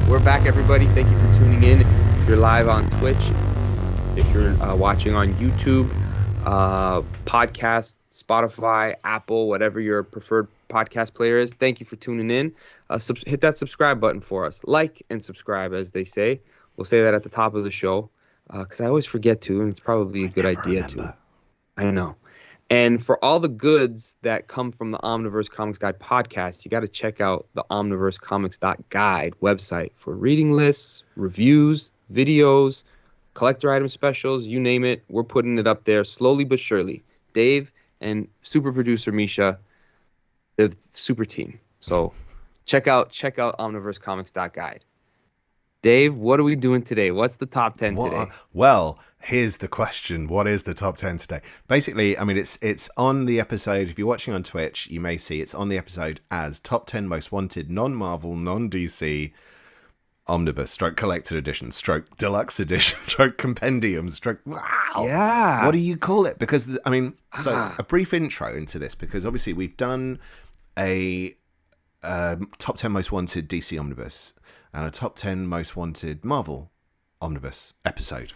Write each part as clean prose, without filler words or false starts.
we're back, everybody. Thank you for tuning in. If you're live on Twitch, if you're watching on YouTube, podcast, Spotify, Apple, whatever your preferred podcast player is, thank you for tuning in. Hit that subscribe button for us. Like and subscribe, as they say. We'll say that at the top of the show because I always forget to, and it's probably a good idea to. I know. And for all the goods that come from the Omniverse Comics Guide podcast, you got to check out the omniversecomics.guide website for reading lists, reviews, videos, collector item specials, you name it. We're putting it up there slowly but surely. Dave and super producer Misha, the super team. So check out omniversecomics.guide. Dave, what are we doing today? What's the top 10 today? Well, here's the question. What is the top 10 today? Basically, I mean, it's on the episode. If you're watching on Twitch, you may see it's on the episode as top 10 most wanted non-Marvel, non-DC Omnibus, collected edition, deluxe edition, compendiums, wow. Yeah. What do you call it? Because, I mean, so a brief intro into this, because obviously we've done a top 10 most wanted DC Omnibus and a top 10 most wanted Marvel Omnibus episode.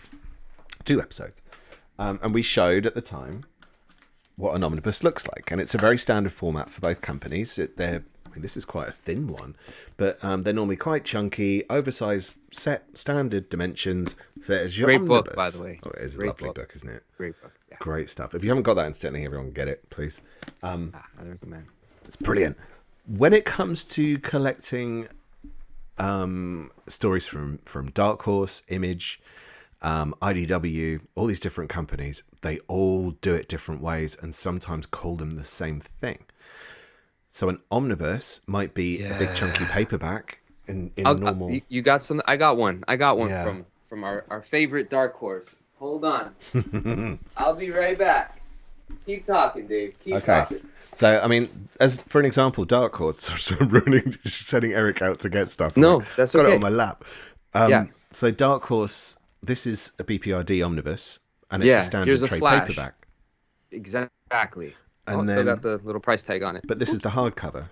2 episodes. And we showed at the time what an omnibus looks like. And it's a very standard format for both companies. This is quite a thin one, but they're normally quite chunky, oversized, set standard dimensions. There's your Great omnibus. book, by the way. Oh, it is Great a lovely book, isn't it? Great book. Yeah. Great stuff. If you haven't got that instantly, everyone get it, please. I recommend. It's brilliant. When it comes to collecting stories from Dark Horse, Image, IDW, all these different companies, they all do it different ways and sometimes call them the same thing. So an omnibus might be a big chunky paperback in normal. You got some? I got one from our favorite Dark Horse. Hold on. I'll be right back. Keep talking, Dave. Keep talking. So, I mean, as for an example, Dark Horse, sending Eric out to get stuff. No, that's okay. Got it on my lap. So Dark Horse, this is a BPRD omnibus, and it's a standard trade paperback. Exactly. And then got the little price tag on it. But this is the hardcover.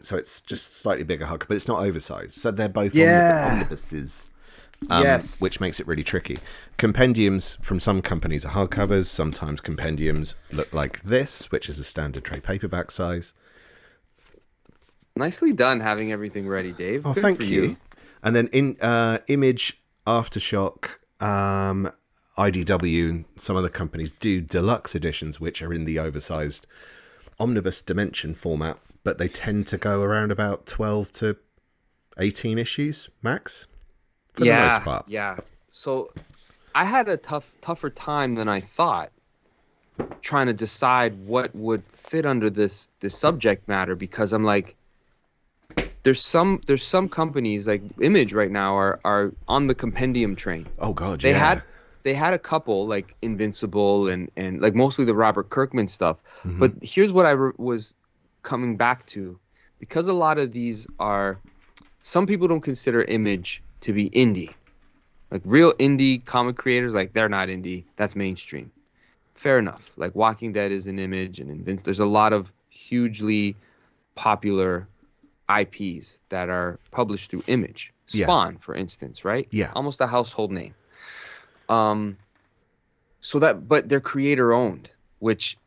So it's just slightly bigger hardcover, but it's not oversized. So they're both omnibuses. Yes. Which makes it really tricky. Compendiums from some companies are hardcovers. Sometimes compendiums look like this, which is a standard trade paperback size. Nicely done having everything ready, Dave. Oh, Good thank for you. And then in Image, Aftershock, IDW, and some other companies do deluxe editions, which are in the oversized omnibus dimension format, but they tend to go around about 12 to 18 issues max. For the most part. Yeah. So I had a tougher time than I thought trying to decide what would fit under this subject matter, because I'm like, there's some companies like Image right now are on the compendium train. Oh God, they had a couple like Invincible and like mostly the Robert Kirkman stuff. Mm-hmm. But here's what I was coming back to, because a lot of these some people don't consider Image to be indie, like real indie comic creators. Like, they're not indie, that's mainstream. Fair enough. Like Walking Dead is an Image, and there's a lot of hugely popular IPs that are published through Image. Spawn, for instance, right? Yeah, almost a household name. But they're creator owned, which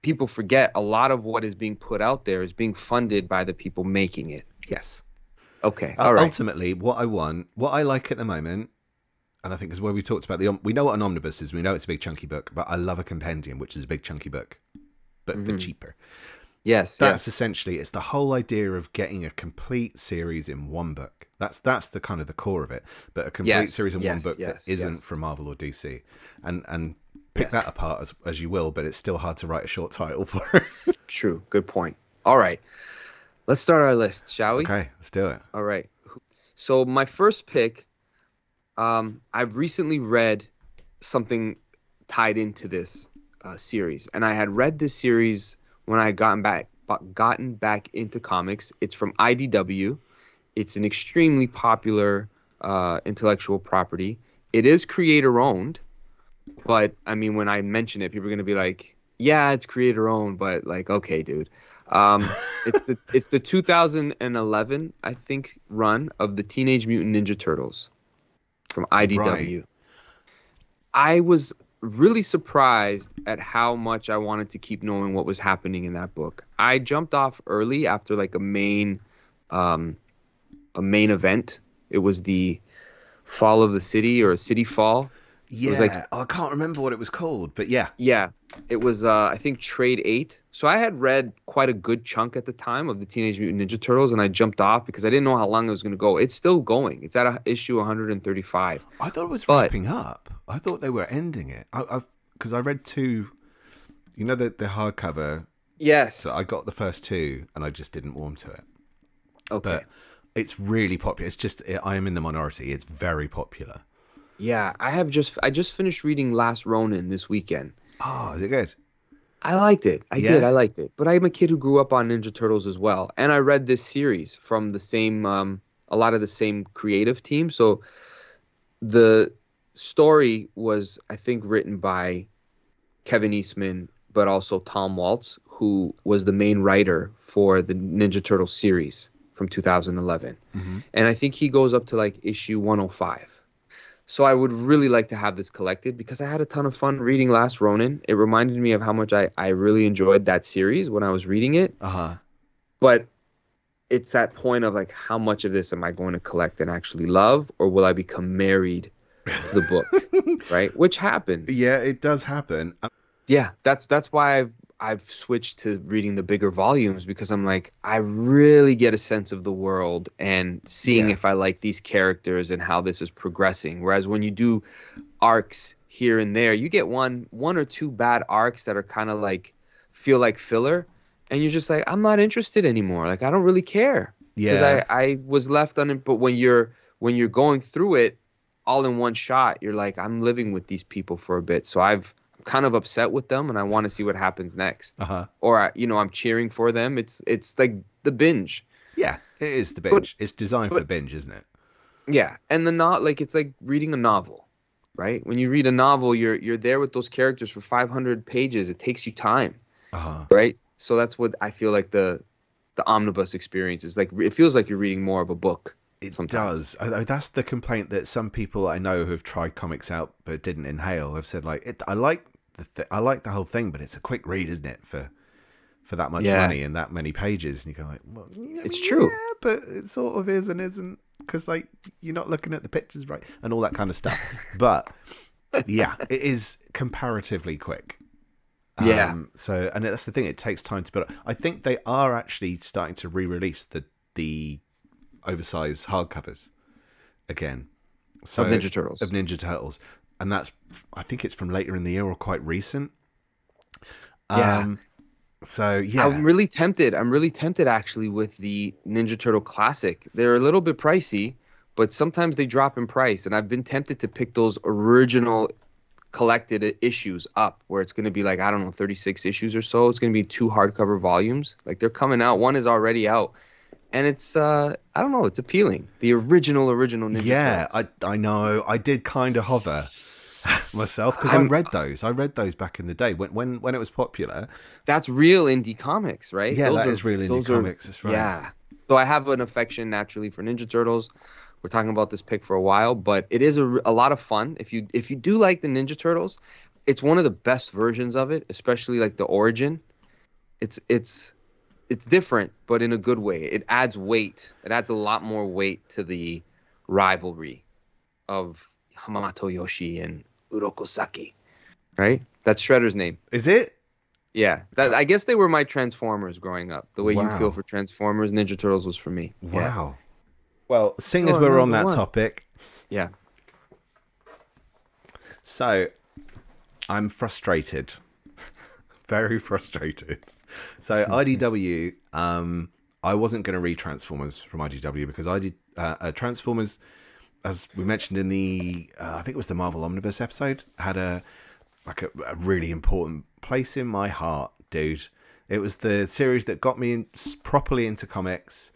people forget. A lot of what is being put out there is being funded by the people making it. Yes. Okay. All right. Ultimately, what I like at the moment, and I think is where we talked about we know what an omnibus is. We know it's a big chunky book, but I love a compendium, which is a big chunky book, but for cheaper. Yes. That's essentially, it's the whole idea of getting a complete series in one book. That's the kind of the core of it. But a complete series in one book that isn't from Marvel or DC, and pick that apart as you will. But it's still hard to write a short title for it. True. Good point. All right. Let's start our list, shall we? Okay, let's do it. All right. So my first pick, I've recently read something tied into this series, and I had read this series when I had gotten back into comics. It's from IDW. It's an extremely popular intellectual property. It is creator owned, but I mean, when I mention it, people are going to be like, yeah, it's creator owned, but like, okay, dude. It's the 2011, I think, run of the Teenage Mutant Ninja Turtles from Right. IDW. I was really surprised at how much I wanted to keep knowing what was happening in that book. I jumped off early after like um, a main event. It was the fall of the city or city fall. It was like, Yeah, I can't remember what it was called, but yeah. yeah, it was I think trade 8. So I had read quite a good chunk at the time of the Teenage Mutant Ninja Turtles, and I jumped off because I didn't know how long it was going to go. It's still going. It's at issue 135. I thought it was But wrapping up. I thought they were ending it. Because I read two, the hardcover. So yes, I got the first two, and I just didn't warm to it. okay. But it's really popular. It's just I am in the minority. It's very popular. Yeah, I just finished reading Last Ronin this weekend. Oh, is it good? I liked it. Yeah. I liked it. But I'm a kid who grew up on Ninja Turtles as well. And I read this series from the same a lot of the same creative team. So the story was, I think, written by Kevin Eastman, but also Tom Waltz, who was the main writer for the Ninja Turtle series from 2011. Mm-hmm. And I think he goes up to like issue 105. So I would really like to have this collected because I had a ton of fun reading Last Ronin. It reminded me of how much I really enjoyed that series when I was reading it. Uh-huh. But it's that point of like, how much of this am I going to collect and actually love, or will I become married to the book, right? Which happens. Yeah, it does happen. Yeah, that's why I've switched to reading the bigger volumes, because I'm like, I really get a sense of the world and seeing Yeah. if I like these characters and how this is progressing. Whereas when you do arcs here and there, you get one or two bad arcs that are kind of like feel like filler, and you're just like, I'm not interested anymore. Like, I don't really care, because Yeah. I was left on it. But when you're going through it all in one shot, you're like, I'm living with these people for a bit. So I'm kind of upset with them, and I want to see what happens next. Uh-huh. Or I'm cheering for them. It's like the binge. Yeah, it is the But binge. It's designed for but binge, isn't it? yeah, and the not like it's like reading a novel, right? When you read a novel, you're there with those characters for 500 pages. It takes you time, Uh-huh. right? So that's what I feel like the omnibus experience is like. It feels like you're reading more of a book It sometimes. does. That's the complaint that some people I know who have tried comics out but didn't inhale have said. Like, I like I like the whole thing, but it's a quick read, isn't it? For that much Yeah, money and that many pages, and you go like, well, I it's mean, true. yeah, but it sort of is and isn't, because like you're not looking at the pictures right and all that kind of stuff. But yeah, it is comparatively quick. Yeah, So, and that's the thing; it takes time to build up. I think they are actually starting to re-release the oversized hardcovers again. of So Ninja Turtles. of Ninja Turtles, and that's, I think it's from later in the year or quite recent. Yeah. So yeah, I'm really tempted. I'm really tempted actually with the Ninja Turtle Classic. They're a little bit pricey, but sometimes they drop in price, and I've been tempted to pick those original collected issues up, where it's going to be like, I don't know, 36 issues or so. It's going to be 2 hardcover volumes. Like, they're coming out. One is already out, and it's I don't know, it's appealing. The original Ninja yeah, Turtles. I know. I did kind of hover myself because I I'm read those. I read those back in the day when it was popular. That's real indie comics, right? Yeah, that is real indie Those are comics. That's right. yeah. So I have an affection naturally for Ninja Turtles. We're talking about this pick for a while, but it is a lot of fun. If you do like the Ninja Turtles, it's one of the best versions of it, especially like the origin. It's different, but in a good way. It adds weight. It adds a lot more weight to the rivalry of Hamato Yoshi and Uroko Saki, right? That's Shredder's name. Is it? Yeah, I guess they were my Transformers growing up. The way you feel Wow. for Transformers, Ninja Turtles was for me. Yeah. Wow. Well, seeing as Oh, we're on number that one. topic, Yeah. so I'm frustrated, very frustrated. So IDW, I wasn't going to read Transformers from IDW because I did Transformers, as we mentioned in the I think it was the Marvel Omnibus episode, had a really important place in my heart, dude. It was the series that got me properly into comics,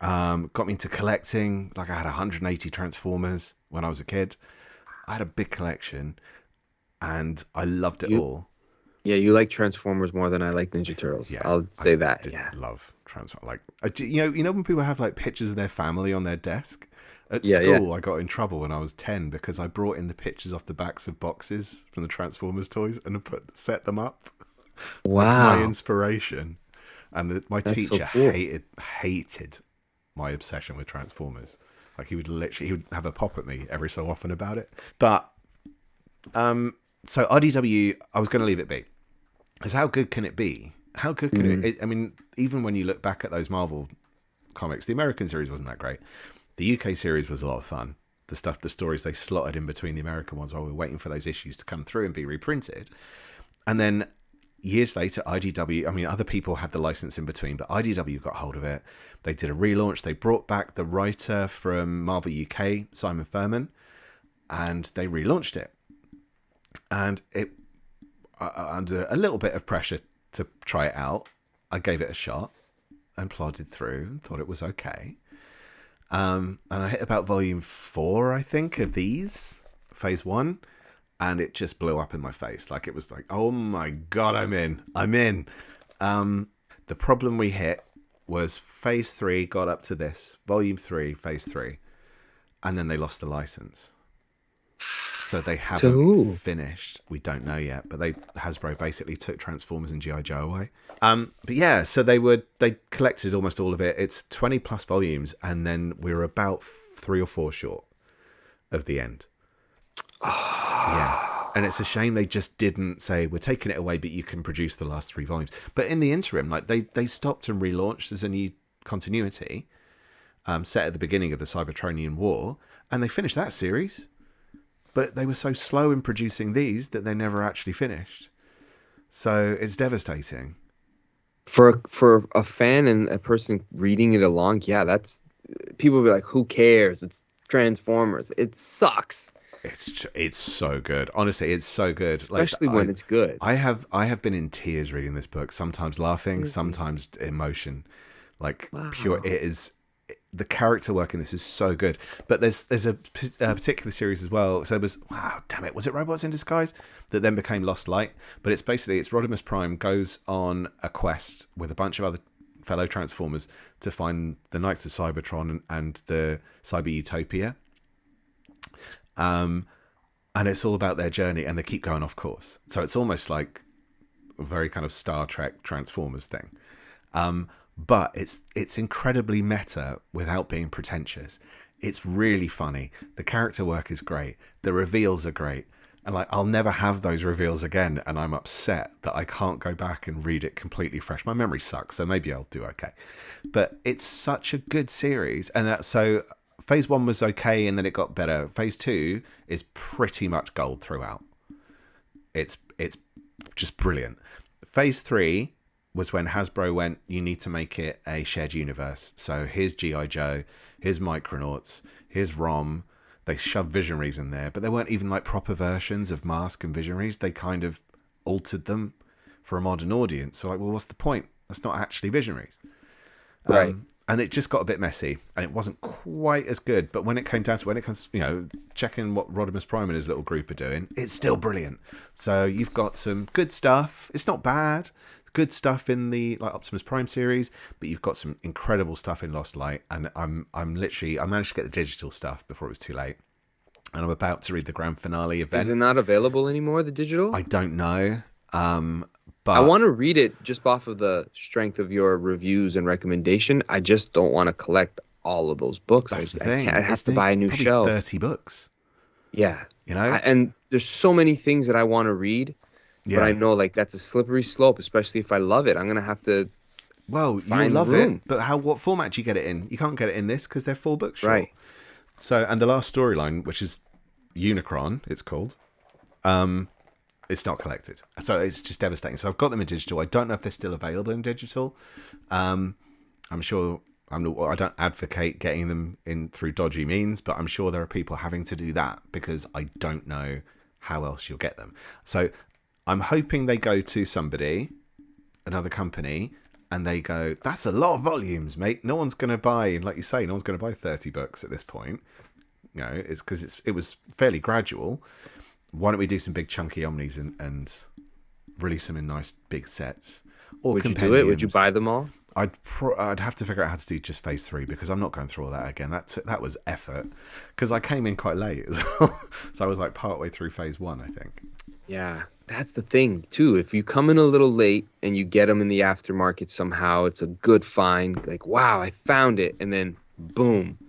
got me into collecting. Like, I had 180 Transformers when I was a kid. I had a big collection, and I loved it You all. Yeah, you like Transformers more than I like Ninja Turtles. Yeah, I'll I say that. did Yeah. love Transform. Like, you know when people have like pictures of their family on their desk at Yeah, yeah. school. I got in trouble when I was 10 because I brought in the pictures off the backs of boxes from the Transformers toys and set them up like my Wow. inspiration. And my That's so teacher cool. hated my obsession with Transformers. Like he would have a pop at me every so often about it. But so IDW, I was going to leave it be. Because how good can it be? How good can Mm. I mean, even when you look back at those Marvel comics, the American series wasn't that great. The UK series was a lot of fun. The stories they slotted in between the American ones while we were waiting for those issues to come through and be reprinted. And then years later, IDW, I mean, other people had the license in between, but IDW got hold of it. They did a relaunch. They brought back the writer from Marvel UK, Simon Furman, and they relaunched it. And it, under a little bit of pressure to try it out, I gave it a shot and plodded through and thought it was okay. And I hit about volume 4, I think, of these, phase 1, and it just blew up in my face. Like, it was like, oh my God, I'm in. The problem we hit was phase 3 got up to this, volume 3, phase 3, and then they lost the license. So they To haven't who? finished. We don't know yet, but Hasbro basically took Transformers and G.I. Joe away. But yeah, so they collected almost all of it. It's 20 plus volumes, and then we're about 3 or 4 short of the end. Yeah. And it's a shame they just didn't say, we're taking it away, but you can produce the last 3 volumes. But in the interim, like they stopped and relaunched as a new continuity, set at the beginning of the Cybertronian War, and they finished that series. But they were so slow in producing these that they never actually finished. So it's devastating. For a fan and a person reading it along, yeah, that's people will be like, who cares? It's Transformers. It sucks. It's so good. Honestly, it's so good. Like Especially when it's good. I have been in tears reading this book. Sometimes laughing, sometimes emotion. Like pure. Wow. It is. The character work in this is so good. But there's a particular series as well. So it was, wow, damn it, was it Robots in Disguise that then became Lost Light? But it's Rodimus Prime goes on a quest with a bunch of other fellow Transformers to find the Knights of Cybertron and the Cyber Utopia. And it's all about their journey, and they keep going off course. So it's almost like a very kind of Star Trek Transformers thing. But it's incredibly meta without being pretentious. It's really funny. The character work is great. The reveals are great. And like, I'll never have those reveals again, and I'm upset that I can't go back and read it completely fresh. My memory sucks, so maybe I'll do okay. But it's such a good series, and so phase 1 was okay, and then it got better. Phase 2 is pretty much gold throughout. It's just brilliant. Phase 3 was when Hasbro went, you need to make it a shared universe. So here's G.I. Joe, here's Micronauts, here's ROM. They shoved Visionaries in there, but they weren't even like proper versions of Mask and Visionaries. They kind of altered them for a modern audience. So like, well, what's the point? That's not actually Visionaries. Right. And it just got a bit messy, and it wasn't quite as good. But when it comes, checking what Rodimus Prime and his little group are doing, it's still brilliant. So you've got some good stuff. It's not bad. Good stuff in the like Optimus Prime series, but you've got some incredible stuff in Lost Light. And I managed to get the digital stuff before it was too late. And I'm about to read the grand finale event. Is it not available anymore, the digital? I don't know. I want to read it just off of the strength of your reviews and recommendation. I just don't want to collect all of those books. That's the I thing. can't. I have to buy a new probably shelf. 30 books. Yeah. And there's so many things that I want to read, but I know like that's a slippery slope, especially if I love it. I'm going to have to you love it, but what format do you get it in? You can't get it in this because they're 4 books short. Right. So, and the last storyline, which is Unicron, it's called, it's not collected. So it's just devastating. So I've got them in digital. I don't know if they're still available in digital. I'm sure I don't advocate getting them in through dodgy means, but I'm sure there are people having to do that because I don't know how else you'll get them. So I'm hoping they go to somebody, another company, and they go, that's a lot of volumes, mate. No one's going to buy, like you say, no one's going to buy 30 books at this point. It's because it was fairly gradual. Why don't we do some big chunky omnis and release them in nice big sets or Would you compendiums. do it? Would you buy them all? I'd have to figure out how to do just phase 3 because I'm not going through all that again. That was effort because I came in quite late as well. So I was like partway through phase 1, I think. Yeah, that's the thing too. If you come in a little late and you get them in the aftermarket somehow, it's a good find. Like, wow, I found it, and then boom,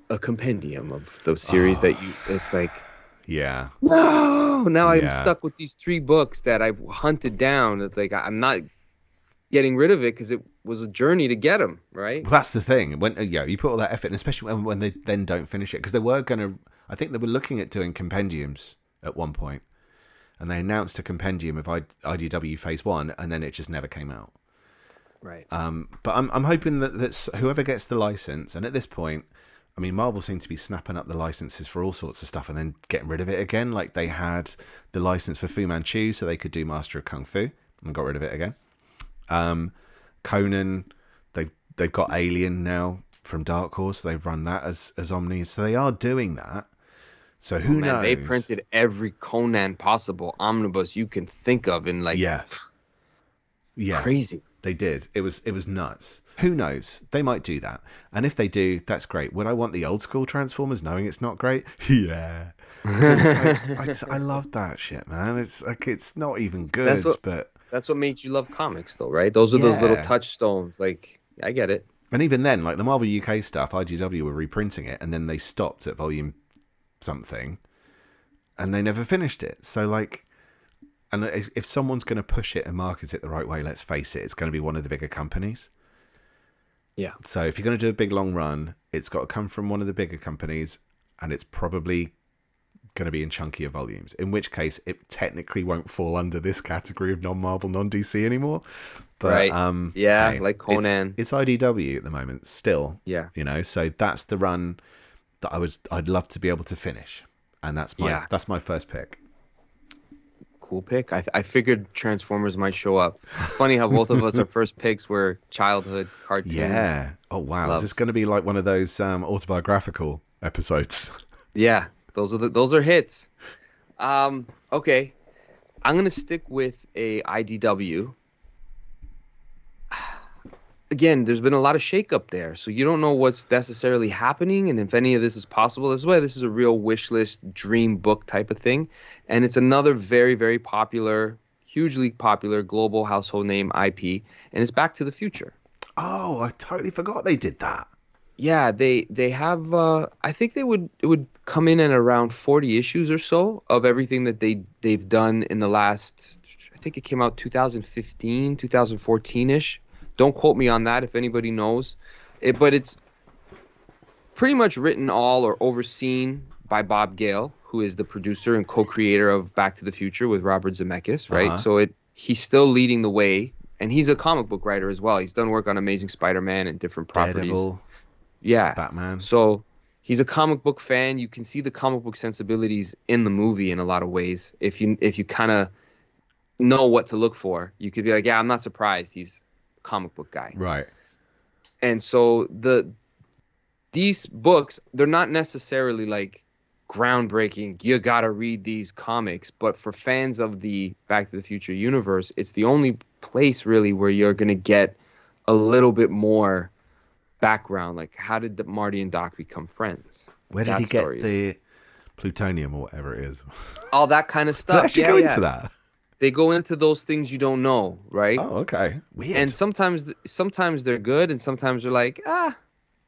a compendium of those series that you. It's like, yeah, no, now I'm yeah. stuck with these 3 books that I hunted down. It's like I'm not getting rid of it because it was a journey to get them, right? Well, that's the thing. When you put all that effort, and especially when they then don't finish it, because they were gonna. I think they were looking at doing compendiums at one point, and they announced a compendium of IDW Phase 1, and then it just never came out. Right. But I'm hoping that whoever gets the license, and at this point, I mean, Marvel seem to be snapping up the licenses for all sorts of stuff and then getting rid of it again. Like they had the license for Fu Manchu, so they could do Master of Kung Fu, and got rid of it again. Conan, they've got Alien now from Dark Horse. They've run that as Omni, so they are doing that. So who knows? They printed every Conan possible omnibus you can think of in like yeah, crazy. They did. It was nuts. Who knows? They might do that, and if they do, that's great. Would I want the old school Transformers, knowing it's not great? Yeah, I love that shit, man. It's like it's not even good, but that's what makes you love comics, though, right? Those are those little touchstones. Like, I get it. And even then, like the Marvel UK stuff, IDW were reprinting it, and then they stopped at volume something, and they never finished it. So, like, and if someone's going to push it and market it the right way, let's face it, it's going to be one of the bigger companies. Yeah. So if you're going to do a big long run, it's got to come from one of the bigger companies, and it's probably going to be in chunkier volumes, in which case it technically won't fall under this category of non-Marvel, non-DC anymore. But right. Hey, like Conan. It's IDW at the moment still. Yeah. You know, so that's the run that I'd love to be able to finish. And that's my first pick. Cool pick. I figured Transformers might show up. It's funny how both of us, our first picks were childhood cartoons. Yeah. Oh wow. Loves. Is this going to be like one of those autobiographical episodes? Yeah. Those are hits. Okay. I'm gonna stick with a IDW. Again, there's been a lot of shakeup there, so you don't know what's necessarily happening and if any of this is possible. That's why this is a real wish list, dream book type of thing, and it's another very, very popular, hugely popular global household name IP, and it's Back to the Future. Oh, I totally forgot they did that. Yeah, they have. I think it would come in at around 40 issues or so of everything that they've done in the last. I think it came out 2015, 2014-ish. Don't quote me on that if anybody knows. But it's pretty much written all or overseen by Bob Gale, who is the producer and co-creator of Back to the Future with Robert Zemeckis, right? Uh-huh. So he's still leading the way, and he's a comic book writer as well. He's done work on Amazing Spider-Man and different properties. Daredevil. Yeah. Batman. So he's a comic book fan. You can see the comic book sensibilities in the movie in a lot of ways. If you kind of know what to look for, you could be like, yeah, I'm not surprised. He's a comic book guy. Right. And so these books, they're not necessarily like groundbreaking. You got to read these comics. But for fans of the Back to the Future universe, it's the only place really where you're going to get a little bit more background, like how did Marty and Doc become friends? Where did he get the plutonium or whatever it is? All that kind of stuff. They actually go into that. They go into those things you don't know, right? Oh, okay. Weird. And sometimes they're good, and sometimes they're like,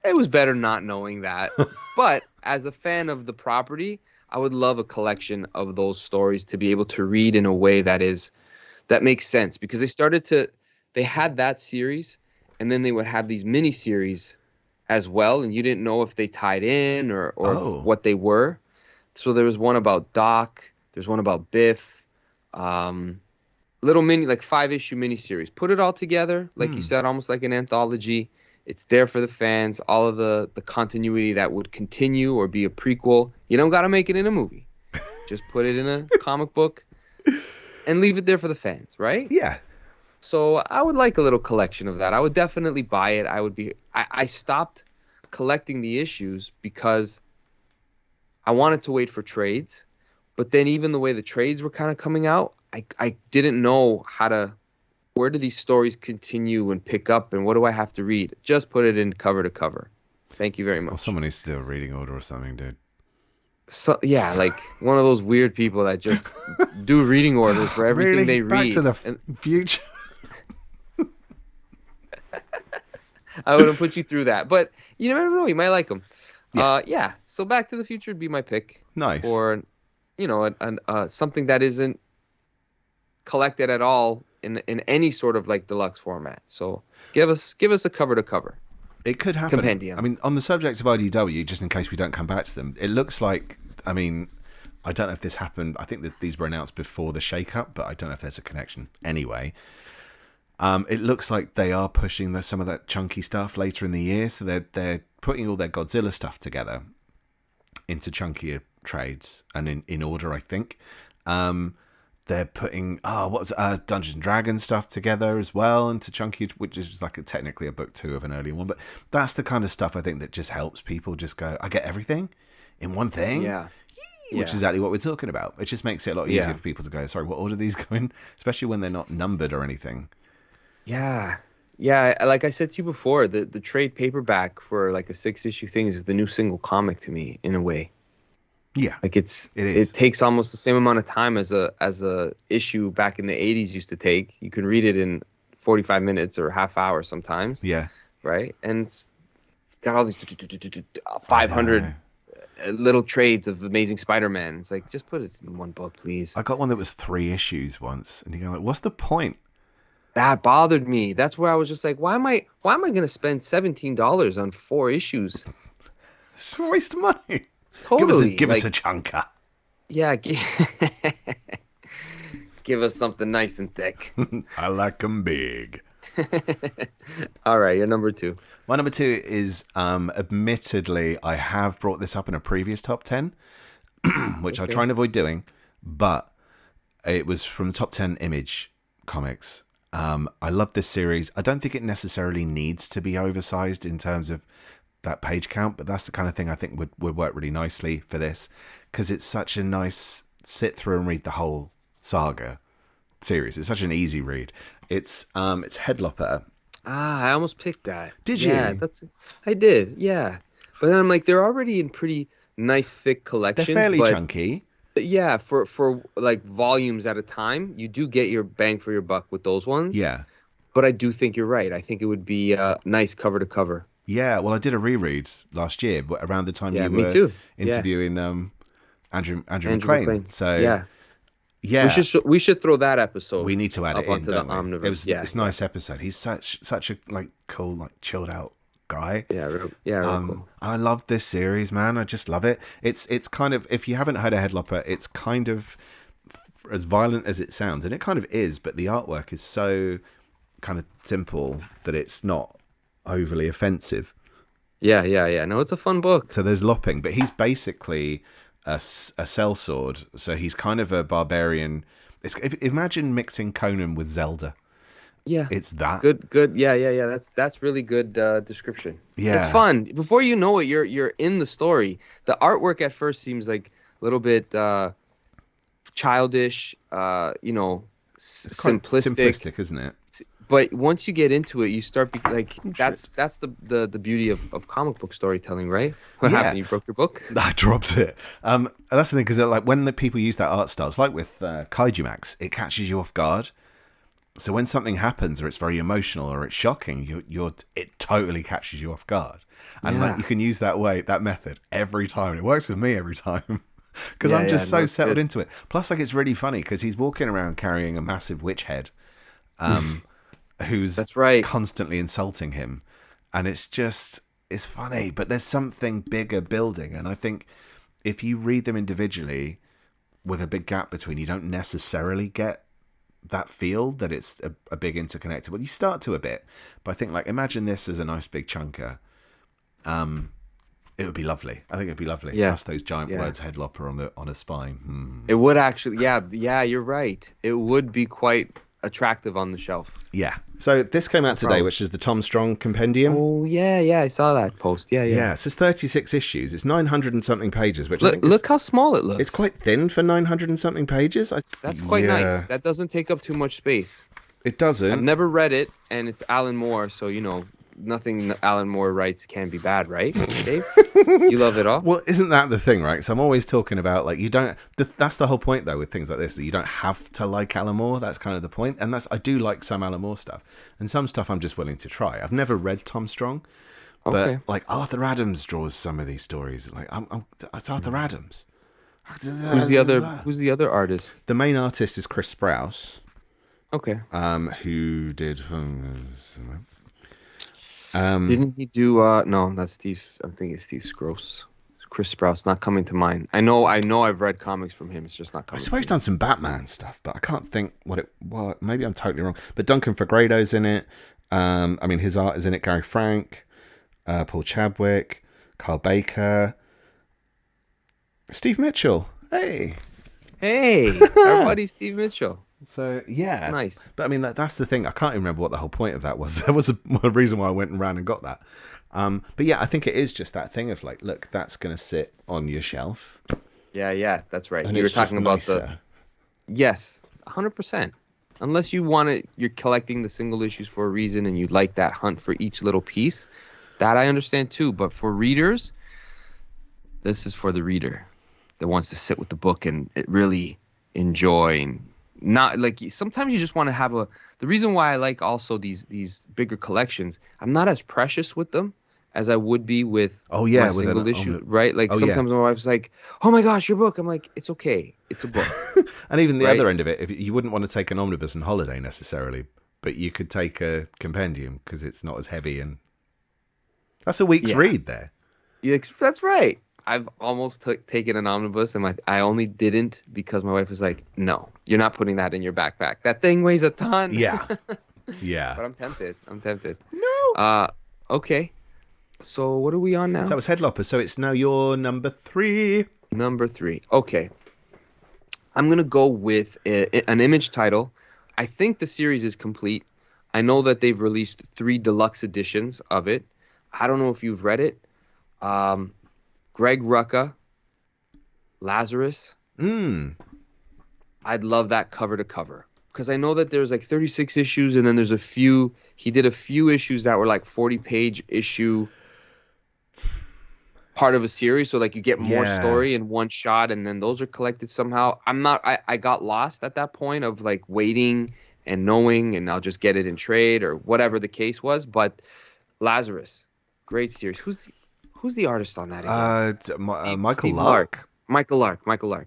it was better not knowing that. But as a fan of the property, I would love a collection of those stories to be able to read in a way that makes sense, because they had that series. And then they would have these mini-series as well, and you didn't know if they tied in or what they were. So there was one about Doc. There's one about Biff. Little mini, like 5-issue mini-series. Put it all together, like you said, almost like an anthology. It's there for the fans. All of the continuity that would continue or be a prequel. You don't got to make it in a movie. Just put it in a comic book and leave it there for the fans, right? Yeah. So I would like a little collection of that. I would definitely buy it. I stopped collecting the issues because I wanted to wait for trades. But then even the way the trades were kind of coming out, I didn't know where do these stories continue and pick up, and what do I have to read? Just put it in cover to cover. Thank you very much. Well, someone needs to do a reading order or something, dude. So yeah, like one of those weird people that just do reading orders for everything Really? they Back read. to the future. I wouldn't put you through that, but you never know. You might like them. Yeah. So Back to the Future would be my pick. Nice. For, something that isn't collected at all in any sort of like deluxe format. So give us a cover to cover. It could happen. Compendium. I mean, on the subject of IDW, just in case we don't come back to them, it looks like, I mean, I don't know if this happened. I think that these were announced before the shake-up, but I don't know if there's a connection. Anyway, it looks like they are pushing some of that chunky stuff later in the year, so they're putting all their Godzilla stuff together into chunkier trades and in order, I think. They're putting Dungeons and Dragons stuff together as well into chunky, which is like technically a book 2 of an earlier one, but that's the kind of stuff I think that just helps people just go, I get everything in one thing. Yeah. Which is exactly what we're talking about. It just makes it a lot easier for people to go, sorry, what order these go in? Especially when they're not numbered or anything. Yeah. Yeah, like I said to you before, the trade paperback for like a 6-issue thing is the new single comic to me in a way. Yeah. Like it is. It takes almost the same amount of time as a issue back in the 80s used to take. You can read it in 45 minutes or half hour sometimes. Yeah. Right? And it's got all these 500 little trades of Amazing Spider-Man. It's like, just put it in one book, please. I got one that was 3 issues once, and you go like, what's the point? That bothered me. That's where I was just like, why am I going to spend $17 on 4 issues? It's a waste of money. Totally. Give us a chunker. Yeah. Give us something nice and thick. I like them big. All right, your number 2. My number 2 is, admittedly, I have brought this up in a previous top 10, which I try and avoid doing, but it was from the top 10 Image comics. I love this series. I don't think it necessarily needs to be oversized in terms of that page count, but that's the kind of thing I think would work really nicely for this, because it's such a nice sit through and read the whole saga series. It's such an easy read. It's Headlopper. I almost picked that. Did you? Yeah, I did. Yeah, but then I'm like, they're already in pretty nice thick collections. They're fairly chunky. Yeah, for like volumes at a time, you do get your bang for your buck with those ones. Yeah. But I do think you're right. I think it would be nice cover to cover. Yeah, well, I did a reread last year, but around the time you were interviewing Andrew McLean. So yeah, we should throw that episode. We need to add it in, don't we? Omnibus. It's a nice episode. He's such a like cool, like chilled out guy. Real cool. I love this series, man. I just love it. It's kind of, if you haven't heard of Headlopper, it's kind of as violent as it sounds, and it kind of is, but the artwork is so kind of simple that it's not overly offensive. Yeah. No, it's a fun book. So there's lopping, but he's basically a sellsword. So he's kind of a barbarian. Imagine mixing Conan with Zelda. Yeah, it's that good. Yeah. That's really good description. Yeah, it's fun. Before you know it, you're in the story. The artwork at first seems like a little bit childish. Simplistic. Simplistic, isn't it? But once you get into it, you start that's the beauty of comic book storytelling, right? What happened? You broke your book? I dropped it. That's the thing, because like when the people use that art style, it's like with Kaiju Max, it catches you off guard. So when something happens, or it's very emotional, or it's shocking, it totally catches you off guard. And like you can use that method every time. It works with me every time. Because I'm just so settled into it. Plus, like, it's really funny because he's walking around carrying a massive witch head. Who's constantly insulting him, and it's funny, but there's something bigger building, and I think if you read them individually with a big gap between, you don't necessarily get that feel that it's a big interconnected. Well, you start to a bit, but I think, like, imagine this as a nice big chunker. It would be lovely. I think it'd be lovely. Yeah. Plus those giant words, Headlopper on a spine. It would actually, yeah, you're right. It would be quite attractive on the shelf. Yeah. So this came out today, which is the Tom Strong compendium. Oh yeah, I saw that post. Yeah. Yeah, so it's 36 issues. It's 900 and something pages, which I think look how small it looks. It's quite thin for 900 and something pages. That's quite nice. That doesn't take up too much space. It doesn't. I've never read it, and it's Alan Moore, so nothing Alan Moore writes can be bad, right, Dave? You love it all. Well, isn't that the thing, right? So I'm always talking about, like, you don't. That's the whole point, though, with things like this. That you don't have to like Alan Moore. That's kind of the point. And I do like some Alan Moore stuff, and some stuff I'm just willing to try. I've never read Tom Strong, but like Arthur Adams draws some of these stories. Like, it's Arthur Adams. Who's the other artist? The main artist is Chris Sprouse. Okay. Who did? Didn't he do? No, that's Steve. I'm thinking Steve Scrose. Chris Sprouse, not coming to mind. I know. I've read comics from him. It's just not coming. I swear he's done some Batman stuff, but I can't think what it was. Maybe I'm totally wrong. But Duncan Fegredo's in it. I mean, his art is in it. Gary Frank, Paul Chadwick, Carl Baker, Steve Mitchell. Hey, our buddy Steve Mitchell. So yeah, nice. But I mean, that's the thing. I can't even remember what the whole point of that was. There was a reason why I went around and got that. But yeah, I think it is just that thing of like, look, that's going to sit on your shelf. Yeah, that's right. And you were talking about nicer. Yes, 100%. Unless you want it, you're collecting the single issues for a reason, and you like that hunt for each little piece. That I understand too. But for readers, this is for the reader that wants to sit with the book and really enjoy and. Not like sometimes you just want to have the reason why I like also these bigger collections. I'm not as precious with them as I would be with my single issue, right? Like sometimes my wife's like, "Oh my gosh, your book." I'm like, "It's okay, it's a book." And even the other end of it, if you wouldn't want to take an omnibus and holiday necessarily, but you could take a compendium because it's not as heavy, and that's a week's read there. Yeah, that's right. I've almost taken an omnibus, and I only didn't because my wife was like, "No, you're not putting that in your backpack. That thing weighs a ton." Yeah. But I'm tempted. No. Okay. So what are we on now? So that was Headlopper. So it's now your number 3. Number 3. Okay. I'm gonna go with an Image title. I think the series is complete. I know that they've released 3 deluxe editions of it. I don't know if you've read it. Greg Rucka, Lazarus. I'd love that cover to cover because I know that there's like 36 issues, and then there's he did a few issues that were like 40-page issue part of a series, so like you get more story in one shot, and then those are collected somehow. I got lost at that point of like waiting and knowing, and I'll just get it in trade or whatever the case was. But Lazarus, great series. Who's the artist on that again? Michael Lark. Michael Lark,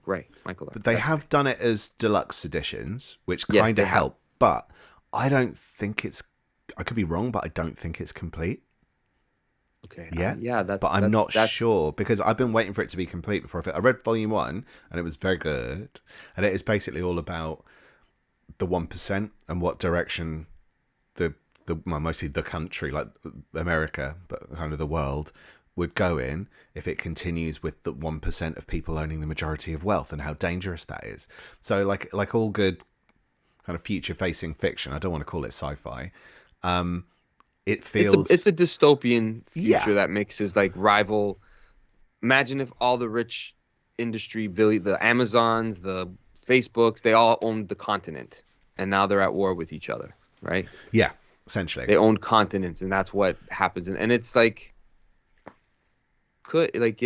right. Michael Lark. But they have done it as deluxe editions, which kind of help. But I don't think it's... I could be wrong, but I don't think it's complete. Okay. Yeah? But I'm not sure, because I've been waiting for it to be complete before I read Volume 1, and it was very good. And it is basically all about the 1% and what direction mostly the country, like America, but kind of the world, would go in if it continues with the 1% of people owning the majority of wealth, and how dangerous that is. So like all good kind of future-facing fiction, I don't want to call it sci-fi, it feels... It's a dystopian future that mixes like rival... Imagine if all the rich industry, the Amazons, the Facebooks, they all owned the continent, and now they're at war with each other, right? Yeah, essentially. They own continents, and that's what happens. And it's like... like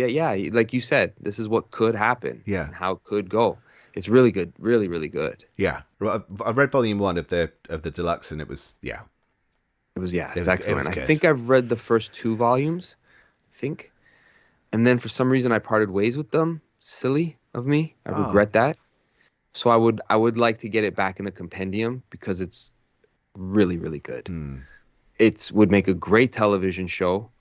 you said, this is what could happen, and how it could go. It's really good, really, really good. I've read Volume 1 of the deluxe, and it was it's excellent. I think I've read the first 2 volumes, and then for some reason I parted ways with them. Silly of me. I regret that. So I would like to get it back in the compendium because it's really, really good. It would make a great television show.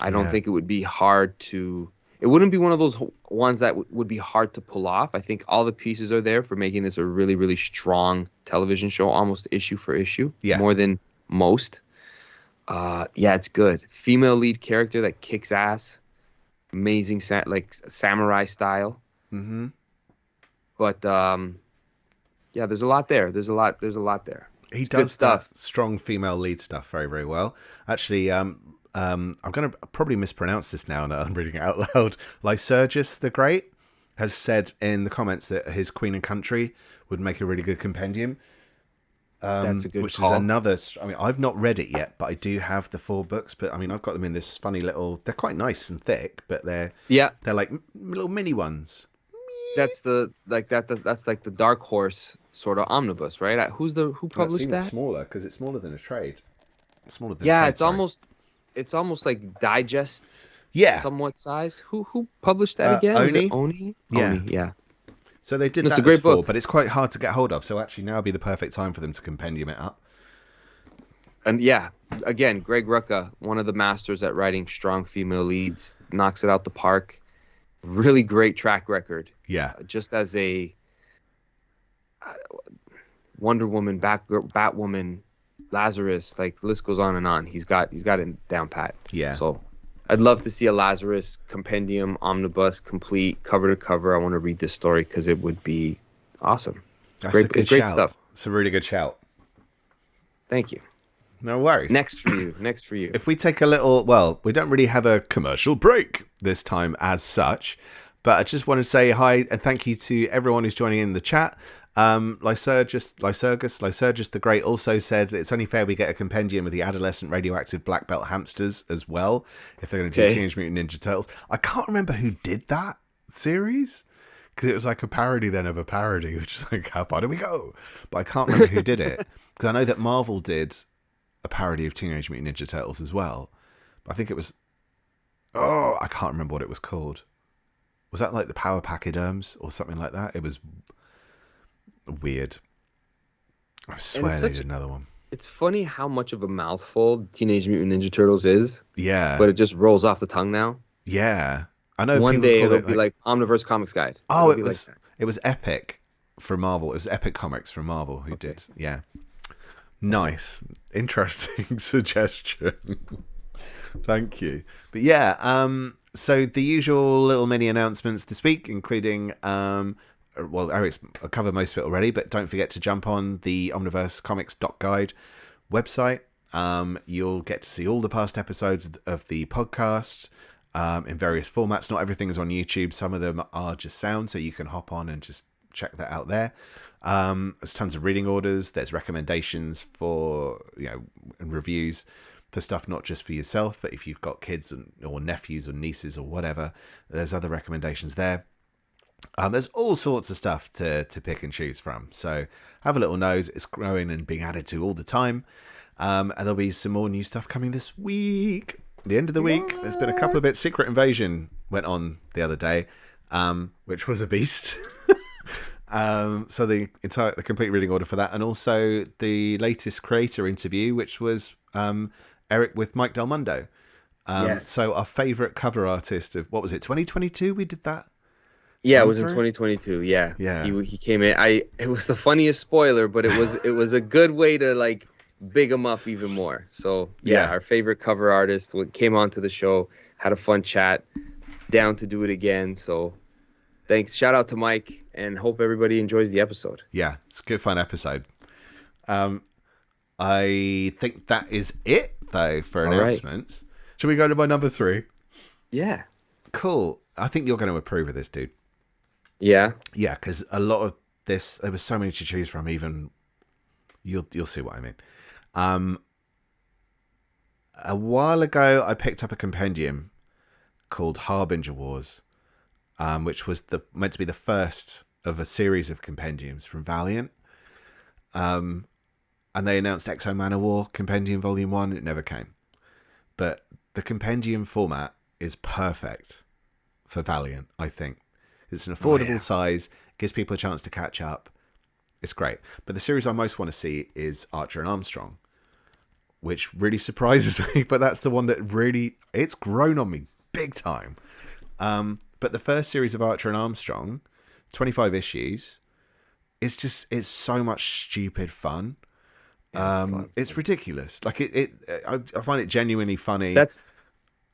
I don't think it would be hard to... It wouldn't be one of those ones that would be hard to pull off. I think all the pieces are there for making this a really, really strong television show, almost issue for issue, more than most. It's good. Female lead character that kicks ass. Amazing, like samurai style. Mm-hmm. But, there's a lot there. There's a lot there. He It's good does that stuff. strong female lead stuff very, very well. Actually, I'm going to probably mispronounce this now, and I'm reading it out loud. Lycurgus the Great has said in the comments that his Queen and Country would make a really good compendium. That's a good Which call. is another. I mean, I've not read it yet, but I do have the 4 books. But I mean, I've got them in this funny little. They're quite nice and thick, but they're Yeah, like little mini ones. that's the like that's like the Dark Horse sort of omnibus, right? Who Well, it's published even that? smaller because it's smaller than a trade. Smaller than a Yeah, trade. Sorry. it's almost like digest Yeah. somewhat size. Who published that again? Was it Oni. Oni? Yeah. Oni, yeah. So they did It's a that as great 4, book. but it's quite hard to get hold of. So actually, now would be the perfect time for them to compendium it up. And yeah, again, Greg Rucka, one of the masters at writing strong female leads, knocks it out the park. Really great track record. Yeah. Just as a Wonder Woman, Batwoman, Lazarus, like the list goes on and on. He's got it down pat. Yeah. So I'd love to see a Lazarus compendium omnibus complete cover to cover. I want to read this story because it would be awesome. That's Great, a good great shout. stuff. It's a really good shout. Thank you. No worries. Next for you. Next for you. If we take a little, well, we don't really have a commercial break this time as such, but I just want to say hi and thank you to everyone who's joining in the chat. Lycurgus the Great also said it's only fair we get a compendium of the adolescent radioactive black belt hamsters as well if they're going to do Teenage Mutant Ninja Turtles. I can't remember who did that series because it was like a parody then of a parody, which is like, how far do we go? But I can't remember who did it because I know that Marvel did a parody of Teenage Mutant Ninja Turtles as well. But I think it was, I can't remember what it was called. Was that like the Power Pachyderms or something like that? It was weird. I swear they did another one. It's funny how much of a mouthful Teenage Mutant Ninja Turtles is. Yeah. But it just rolls off the tongue now. Yeah. I know one people day call it'll be like Omniverse Comics Guide. Oh, it was Epic from Marvel. It was Epic Comics from Marvel who did. Yeah. Nice. Interesting suggestion. Thank you. But yeah, so the usual little mini announcements this week, including well, Eric's covered most of it already, but don't forget to jump on the omniversecomics.guide website. You'll get to see all the past episodes of the podcast in various formats. Not everything is on YouTube. Some of them are just sound, so you can hop on and just check that out there. There's tons of reading orders. There's recommendations for, and reviews for stuff not just for yourself, but if you've got kids or nephews or nieces or whatever, there's other recommendations there. There's all sorts of stuff to pick and choose from. So have a little nose. It's growing and being added to all the time. And there'll be some more new stuff coming this week. The end of the week, there's been a couple of bits. Secret Invasion went on the other day, which was a beast. So the complete reading order for that, and also the latest creator interview, which was Eric with Mike Del Mundo. Yes. So our favourite cover artist of, what was it, 2022 we did that? Yeah, it was in 2022. Yeah. He came in. It was the funniest spoiler, but it was a good way to like big him up even more. So yeah, our favorite cover artist came onto the show, had a fun chat, down to do it again. So thanks. Shout out to Mike, and hope everybody enjoys the episode. Yeah, it's a good fun episode. I think that is it though for announcements. Right. Should we go to my number 3? Yeah. Cool. I think you're going to approve of this, dude. Yeah. Yeah, because a lot of this, there was so many to choose from. Even you'll see what I mean. A while ago, I picked up a compendium called Harbinger Wars, which was meant to be the first of a series of compendiums from Valiant. And they announced Exo Manowar Compendium Volume 1. It never came. But the compendium format is perfect for Valiant, I think. It's an affordable size, gives people a chance to catch up. It's great. But the series I most want to see is Archer and Armstrong, which really surprises me. But that's the one that really, it's grown on me big time. But the first series of Archer and Armstrong, 25 issues, it's so much stupid fun. It's ridiculous. Like I find it genuinely funny. That's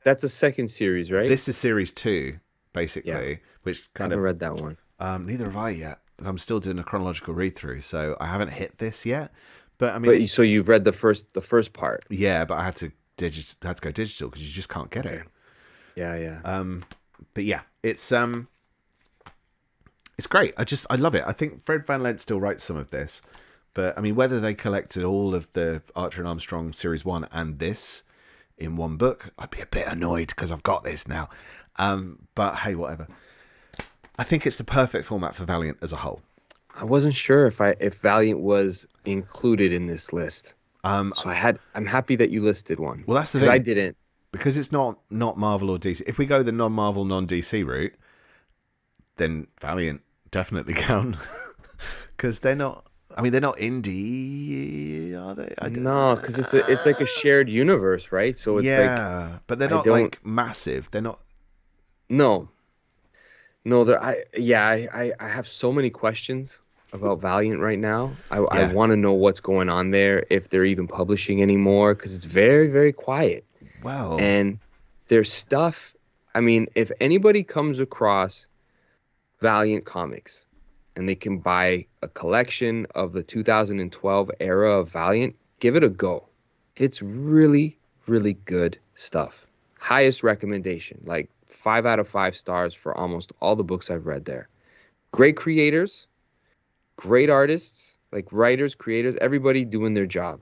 a second series, right? This is series 2, basically, which kind of, I haven't read that one. Neither have I yet. I'm still doing a chronological read through, so I haven't hit this yet. But I mean, But so you've read the first part. yeah, but I had to go digital because you just can't get it. Okay. Yeah. But yeah, it's great. I love it. I think Fred Van Lent still writes some of this, but I mean, whether they collected all of the Archer and Armstrong series 1 and this in one book, I'd be a bit annoyed because I've got this now. But hey, whatever. I think it's the perfect format for Valiant as a whole. I wasn't sure if Valiant was included in this list. So I'm happy that you listed one. Well, that's the thing. I didn't. Because it's not Marvel or DC. If we go the non-Marvel, non-DC route, then Valiant definitely count. Because they're not. I mean, they're not indie, are they? No, because it's like a shared universe, right? So it's but they're not like massive. They're not. No, I have so many questions about Valiant right now. I want to know what's going on there, if they're even publishing anymore, because it's very, very quiet. Wow. And there's stuff. I mean, if anybody comes across Valiant comics and they can buy a collection of the 2012 era of Valiant, give it a go. It's really, really good stuff. Highest recommendation, like 5 out of 5 stars for almost all the books I've read there. Great creators, great artists, like writers, creators, everybody doing their job.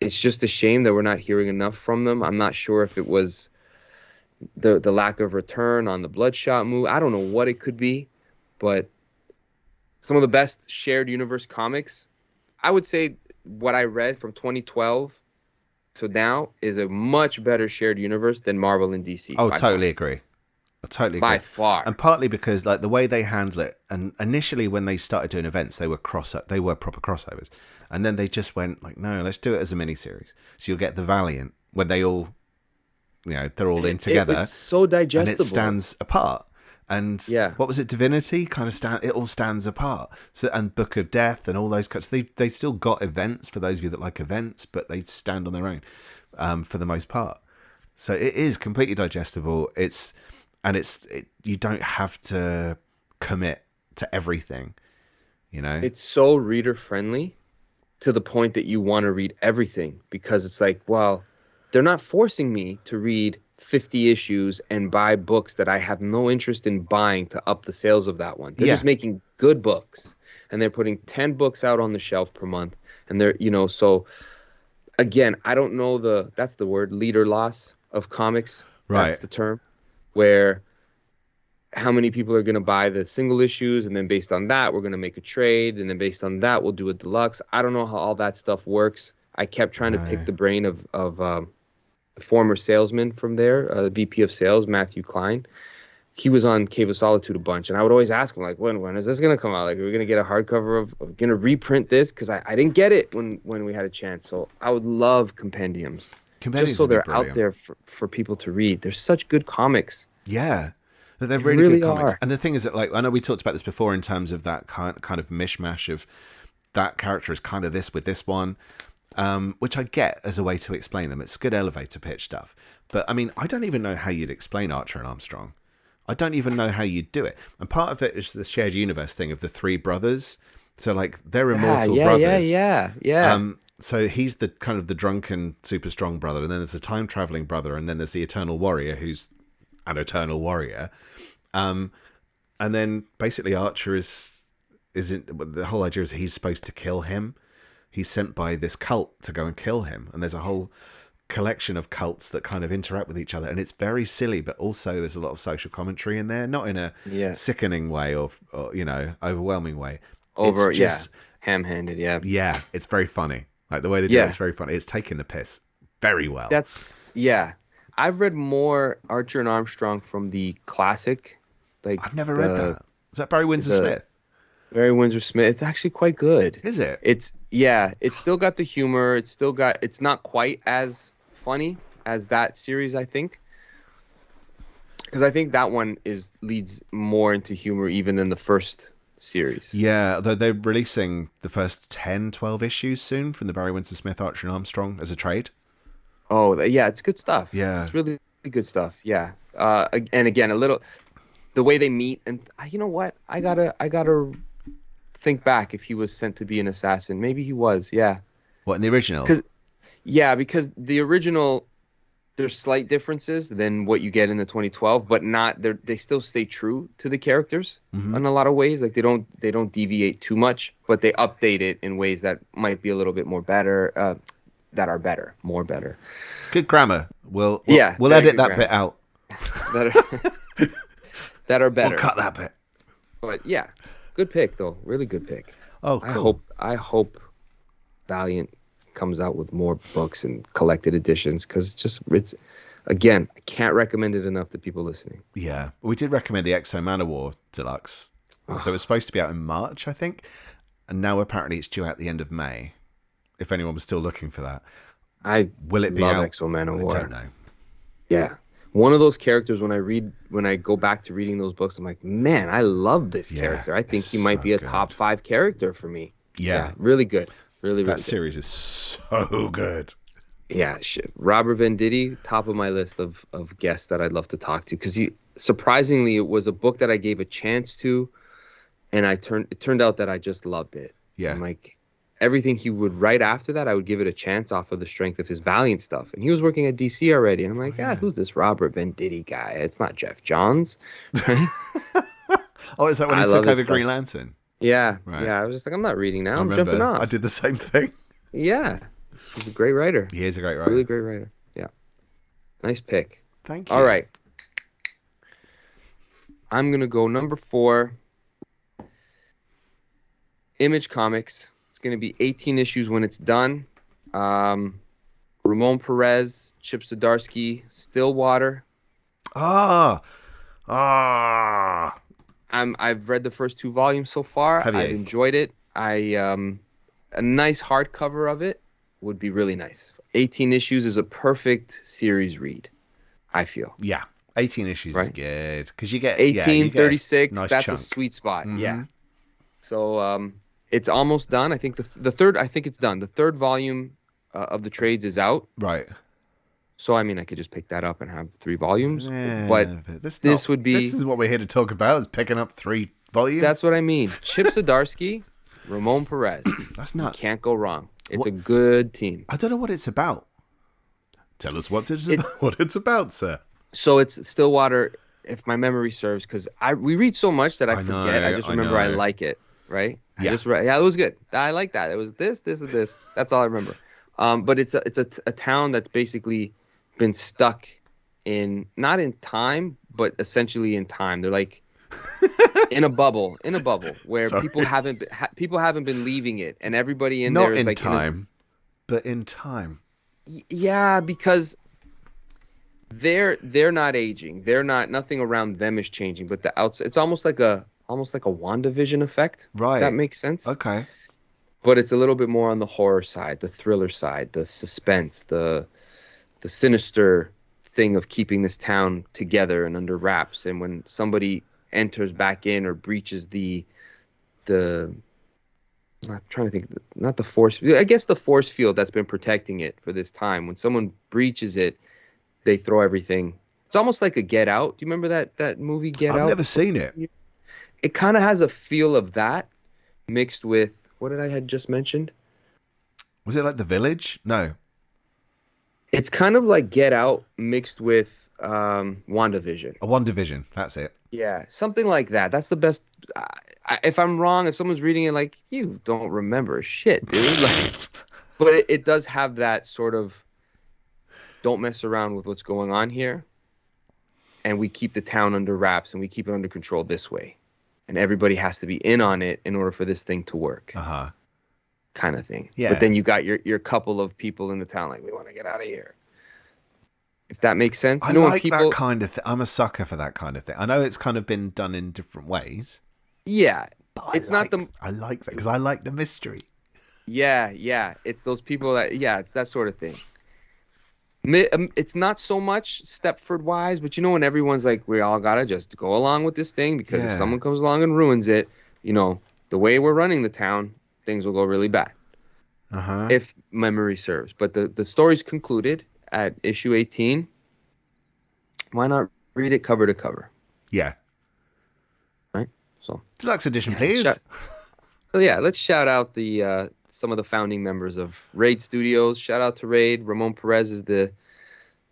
It's just a shame that we're not hearing enough from them. I'm not sure if it was the lack of return on the Bloodshot move. I don't know what it could be, but some of the best shared universe comics, I would say what I read from 2012 to now is a much better shared universe than Marvel and DC. Oh, totally agree. I totally agree. By far. And partly because like the way they handle it, and initially when they started doing events, they were proper crossovers. And then they just went like, no, let's do it as a miniseries. So you'll get the Valiant when they all, they're all in together. It's so digestible. And it stands apart. And what was it? Divinity it all stands apart. So, and Book of Death and all those cuts. They still got events for those of you that like events, but they stand on their own for the most part. So it is completely digestible. You don't have to commit to everything. It's so reader friendly to the point that you want to read everything, because it's like, well, they're not forcing me to read 50 issues and buy books that I have no interest in buying to up the sales of that one. They're just making good books, and they're putting 10 books out on the shelf per month. And they're, so again, I don't know that's the word, leader loss of comics. Right. That's the term, where how many people are going to buy the single issues, and then based on that, we're going to make a trade, and then based on that, we'll do a deluxe. I don't know how all that stuff works. I kept trying to pick the brain of the former salesman from there, VP of sales, Matthew Klein. He was on Cave of Solitude a bunch, and I would always ask him, like, when is this going to come out? Like, are we going to get a hardcover of going to reprint this? Because I didn't get it when we had a chance. So I would love compendiums just so they're out there for people to read. They're such good comics. Yeah. They're really good comics. And the thing is that, like, I know we talked about this before in terms of that kind of mishmash of that character is kind of this with this one, which I get as a way to explain them. It's good elevator pitch stuff. But, I mean, I don't even know how you'd explain Archer and Armstrong. I don't even know how you'd do it. And part of it is the shared universe thing of the 3 brothers. So, like, they're immortal brothers. Yeah. So he's the kind of the drunken, super strong brother. And then there's a time-traveling brother. And then there's the eternal warrior who's an eternal warrior. And then basically Archer the whole idea is he's supposed to kill him. He's sent by this cult to go and kill him. And there's a whole collection of cults that kind of interact with each other. And it's very silly, but also there's a lot of social commentary in there, not in a sickening way or overwhelming way. Ham-handed, Yeah, it's very funny. Like the way they do it's very funny. It's taking the piss very well. I've read more Archer and Armstrong from the classic. Like I've never read that. Is that Barry Windsor Smith? Barry Windsor Smith. It's actually quite good. Is it? It's still got the humor. It's not quite as funny as that series, I think. Because I think that one leads more into humor even than the first series. Yeah, although they're releasing the first 10, 12 issues soon from the Barry Windsor Smith Archer and Armstrong as a trade. Oh, yeah, it's good stuff. Yeah. It's really good stuff. Yeah. And again, the way they meet, and you know what? I gotta think back if he was sent to be an assassin. Maybe he was, yeah. What, in the original? Because the original, there's slight differences than what you get in the 2012, but they still stay true to the characters in a lot of ways. Like they don't deviate too much, but they update it in ways that might be a little bit more better, more better. Good grammar. We'll edit that bit out. that are better. We'll cut that bit. But yeah, good pick though. Really good pick. Oh, cool. I hope Valiant comes out with more books and collected editions, because it's again, I can't recommend it enough to people listening. Yeah, we did recommend the Exo Manowar Deluxe. That was supposed to be out in March, I think, and now apparently it's due out the end of May. If anyone was still looking for that, will it be out? Exo Manowar. I don't know. Yeah, one of those characters. When I go back to reading those books, I'm like, man, I love this character. I think he might be a top 5 character for me. Yeah, really good. Really that good. series is so good. Yeah, shit. Robert Venditti, top of my list of guests that I'd love to talk to, because surprisingly, it was a book that I gave a chance to, and it turned out that I just loved it. Yeah. And like everything he would write after that, I would give it a chance off of the strength of his Valiant stuff. And he was working at DC already, and I'm like, who's this Robert Venditti guy? It's not Jeff Johns, right? Oh, is that when he took over Green Lantern? Yeah, right. Yeah. I was just like, I'm not reading now. I'm jumping off. I did the same thing. Yeah, he's a great writer. He is a great writer. Really great writer. Yeah, nice pick. Thank you. All right, I'm gonna go number 4. Image Comics. It's gonna be 18 issues when it's done. Ramon Perez, Chip Zdarsky, Stillwater. I've read the first 2 volumes so far. I've enjoyed it. A nice hardcover of it would be really nice. 18 issues is a perfect series read, I feel. Yeah, 18 issues is good, because you get 18, 36. Nice that's chunk. A sweet spot. Mm-hmm. Yeah. So it's almost done. I think the third. I think it's done. The 3rd volume of the trades is out. Right. So, I mean, I could just pick that up and have 3 volumes. But this would be... This is what we're here to talk about, is picking up 3 volumes. That's what I mean. Chip Zdarsky, Ramon Perez. That's nuts. You can't go wrong. It's a good team. I don't know what it's about. Tell us what it's about, sir. So it's Stillwater, if my memory serves, because we read so much that I forget. I just remember I like it, right? Yeah. It was good. I like that. It was this, and this. That's all I remember. But it's a town that's basically been stuck not in time, but essentially in time. They're like in a bubble where people haven't been leaving it, and everybody in there is like but in time. Yeah, because they're not aging. Nothing around them is changing, but the outside, it's almost like a WandaVision effect. Right. That makes sense. Okay. But it's a little bit more on the horror side, the thriller side, the suspense, the sinister thing of keeping this town together and under wraps. And when somebody enters back in or breaches the I'm not trying to think, not the force, I guess the force field that's been protecting it for this time. When someone breaches it, they throw everything. It's almost like a Get Out. Do you remember that movie Get Out? I've never seen it. It kind of has a feel of that mixed with, what did I had just mentioned? Was it like The Village? No. It's kind of like Get Out mixed with WandaVision. WandaVision, that's it. Yeah, something like that. That's the best. If I'm wrong, if someone's reading it like, you don't remember shit, dude. But it does have that sort of, don't mess around with what's going on here. And we keep the town under wraps and we keep it under control this way. And everybody has to be in on it in order for this thing to work. Uh-huh. Kind of thing. Yeah. But then you got your couple of people in the town like, we want to get out of here. If that makes sense. I like that kind of thing. I'm a sucker for that kind of thing. I know it's kind of been done in different ways. Yeah. I like that because I like the mystery. Yeah. It's those people it's that sort of thing. It's not so much Stepford wise, but when everyone's like, we all gotta just go along with this thing because if someone comes along and ruins it, the way we're running the town, things will go really bad. Uh-huh. If memory serves. But the story's concluded at issue 18. Why not read it cover to cover? Yeah. Right? So deluxe edition, please. Let's shout out the some of the founding members of Raid Studios. Shout out to Raid. Ramon Perez is the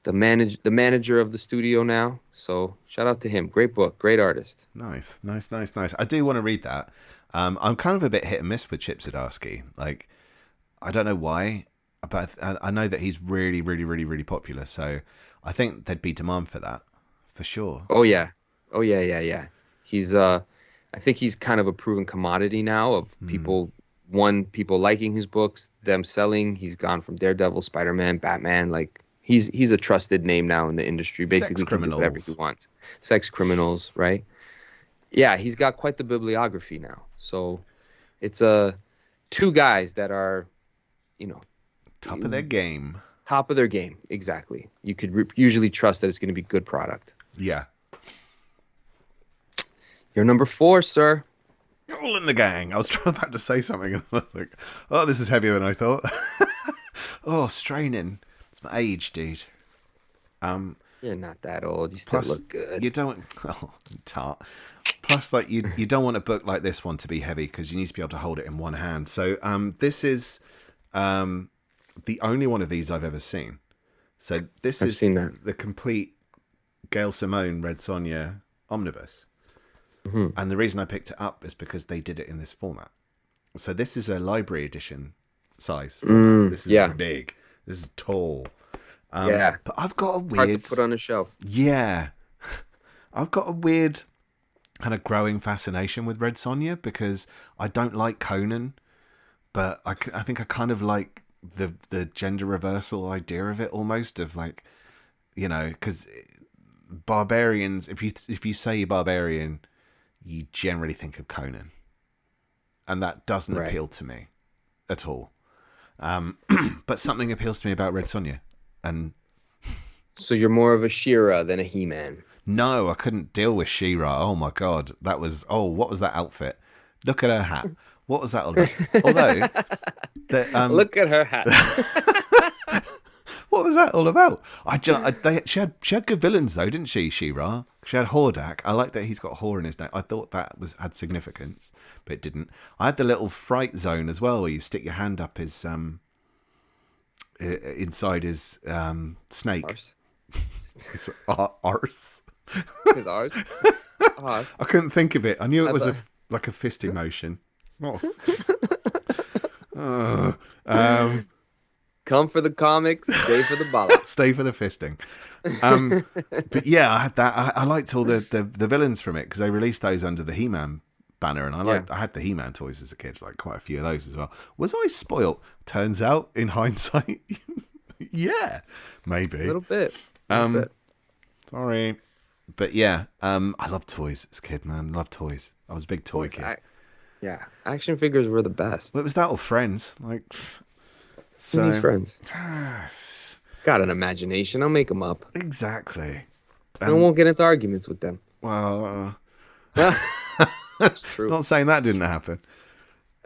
manager of the studio now. So shout out to him. Great book, great artist. Nice. I do want to read that. I'm kind of a bit hit and miss with Chip Zdarsky. Like, I don't know why, but I know that he's really, really, really, really popular. So I think there'd be demand for that, for sure. Oh yeah. He's I think he's kind of a proven commodity now of people liking his books, them selling. He's gone from Daredevil, Spider-Man, Batman. Like he's a trusted name now in the industry. Basically, can do whatever he wants. Sex criminals, right? Yeah, he's got quite the bibliography now. So it's two guys that are, top of their game. Top of their game, exactly. You could usually trust that it's going to be good product. Yeah. You're number 4, sir. You're all in the gang. I was about to say something, and I was like, "Oh, this is heavier than I thought." Oh, straining. It's my age, dude. You're not that old. You still look good. You don't. Oh, tart. Plus, like you don't want a book like this one to be heavy because you need to be able to hold it in one hand. So, this is the only one of these I've ever seen. So this is the complete Gail Simone Red Sonja omnibus. Mm-hmm. And the reason I picked it up is because they did it in this format. So this is a library edition size. This is big. This is tall. But I've got a weird... Hard to put on a shelf. Yeah. I've got a weird kind of growing fascination with Red Sonja because I don't like Conan, but I think I kind of like the gender reversal idea of it almost, of like, because barbarians, if you say barbarian, you generally think of Conan, and that doesn't appeal to me at all. But something appeals to me about Red Sonja, and so you're more of a She-Ra than a He-Man. No, I couldn't deal with She-Ra. Oh my god, that was what was that outfit? Look at her hat. What was that all about? Although, look at her hat. What was that all about? She had good villains though, didn't she? She-Ra. She had Hordak. I like that he's got Hor in his name. I thought that had significance, but it didn't. I had the little fright zone as well, where you stick your hand up his inside his snake. Arse. His arse. His arse. Arse. I couldn't think of it. I knew it was like a fisting motion. Come for the comics, stay for the bollocks. Stay for the fisting. But yeah, I had that. I liked all the villains from it because they released those under the He-Man banner, and I had the He-Man toys as a kid, like quite a few of those as well. Was I spoilt? Turns out, in hindsight, yeah, maybe a little bit. Sorry, but yeah, I loved toys as a kid, man. Loved toys. I was a big toy kid. Action figures were the best. What was that? Or Friends, like. So, these friends got an imagination. I'll make them up. Exactly. I won't get into arguments with them. Well, that's true. Not saying that didn't happen,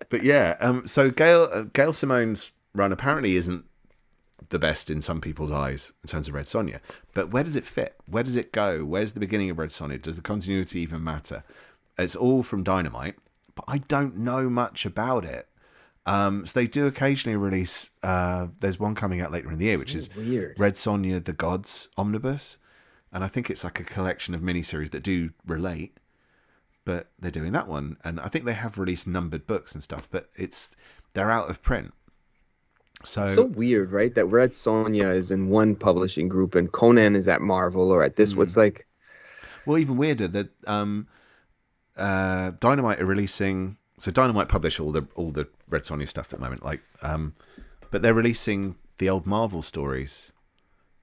but yeah. So Gail Simone's run apparently isn't the best in some people's eyes in terms of Red Sonja. But where does it fit? Where does it go? Where's the beginning of Red Sonja? Does the continuity even matter? It's all from Dynamite, but I don't know much about it. So they do occasionally release, there's one coming out later in the year, which is weird. Red Sonja, The Gods Omnibus. And I think it's like a collection of miniseries that do relate, but they're doing that one. And I think they have released numbered books and stuff, but they're out of print. So it's so weird, right? That Red Sonja is in one publishing group and Conan is at Marvel or at this. What's like... Well, even weirder that Dynamite are releasing... So Dynamite publish all the Red Sonja stuff at the moment, like, but they're releasing the old Marvel stories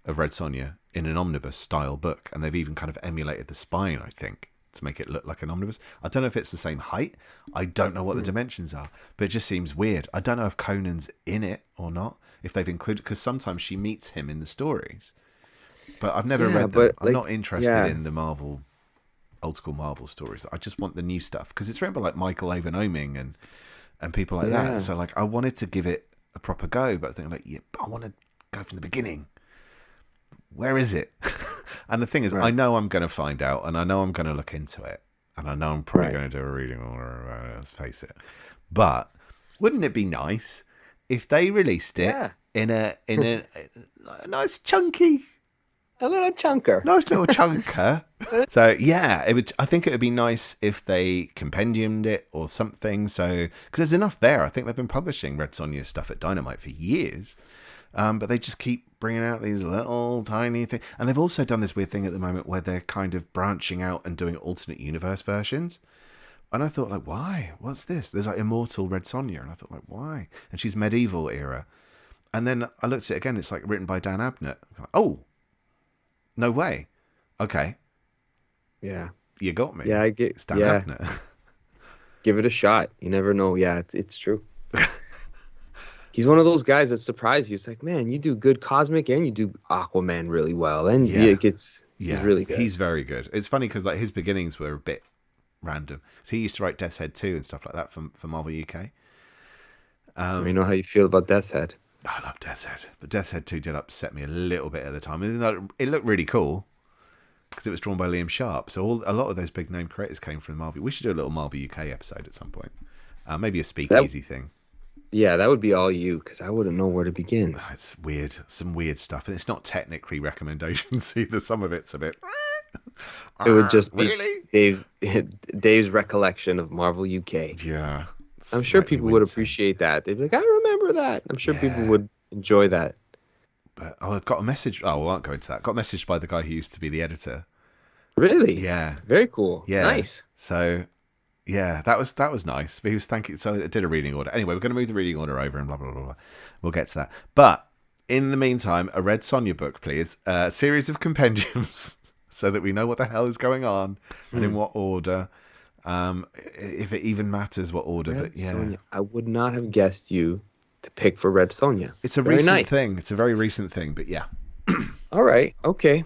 of Red Sonja in an omnibus style book, and they've even kind of emulated the spine, I think, to make it look like an omnibus. I don't know if it's the same height. I don't know what the dimensions are, but it just seems weird. I don't know if Conan's in it or not, if they've included, because sometimes she meets him in the stories, but I've never read them. I'm not interested in the Marvel. Old school Marvel stories. I just want the new stuff because it's written by like Michael Avon Oeming and people like that. So like I wanted to give it a proper go, but I think like I want to go from the beginning. Where is it? And the thing is, I know I'm going to find out, and I know I'm going to look into it, and I know I'm probably going to do a reading on it. Let's face it. But Wouldn't it be nice if they released it in a nice chunky, a little chunker, nice little chunker? So yeah, it would. I think it would be nice if they compendiumed it or something. So because there's enough there. I think they've been publishing Red Sonja stuff at Dynamite for years, but they just keep bringing out these little tiny things. And they've also done this weird thing at the moment where they're kind of branching out and doing alternate universe versions. And I thought, like, why? What's this? There's like Immortal Red Sonja, and I thought, like, why? And she's medieval era. And then I looked at it again. It's like written by Dan Abnett. Like, oh, no way. Okay. Yeah. You got me. Yeah, I get. It's Dan Abnett. Give it a shot. You never know. Yeah, it's true. He's one of those guys that surprise you. It's like, man, you do good Cosmic and you do Aquaman really well, and he's really good. He's very good. It's funny because like his beginnings were a bit random. So he used to write Death's Head 2 and stuff like that for Marvel UK. You know how you feel about Death's Head. I love Death's Head, but Death's Head 2 did upset me a little bit at the time. It looked really cool because it was drawn by Liam Sharp. So a lot of those big name creators came from Marvel. We should do a little Marvel UK episode at some point. Maybe a speakeasy thing. Yeah, that would be all you, because I wouldn't know where to begin. It's weird. Some weird stuff. And it's not technically recommendations either. Some of it's a bit... It would just be really? Dave's recollection of Marvel UK. Yeah. I'm sure people would appreciate that. They'd be like, I remember that. I'm sure people would enjoy that. But I've got a message. Oh, I won't go into that. Got a message by the guy who used to be the editor. Really? Yeah. Very cool. Yeah. Nice. So... yeah, that was nice. But he was thanking. So I did a reading order. Anyway, we're going to move the reading order over and blah, blah, blah, blah. We'll get to that. But in the meantime, a Red Sonja book, please. A series of compendiums so that we know what the hell is going on and in what order. If it even matters what order. Red but yeah. Sonja. I would not have guessed you to pick for Red Sonja. It's a recent thing. It's a very recent thing, but yeah. All right. Okay.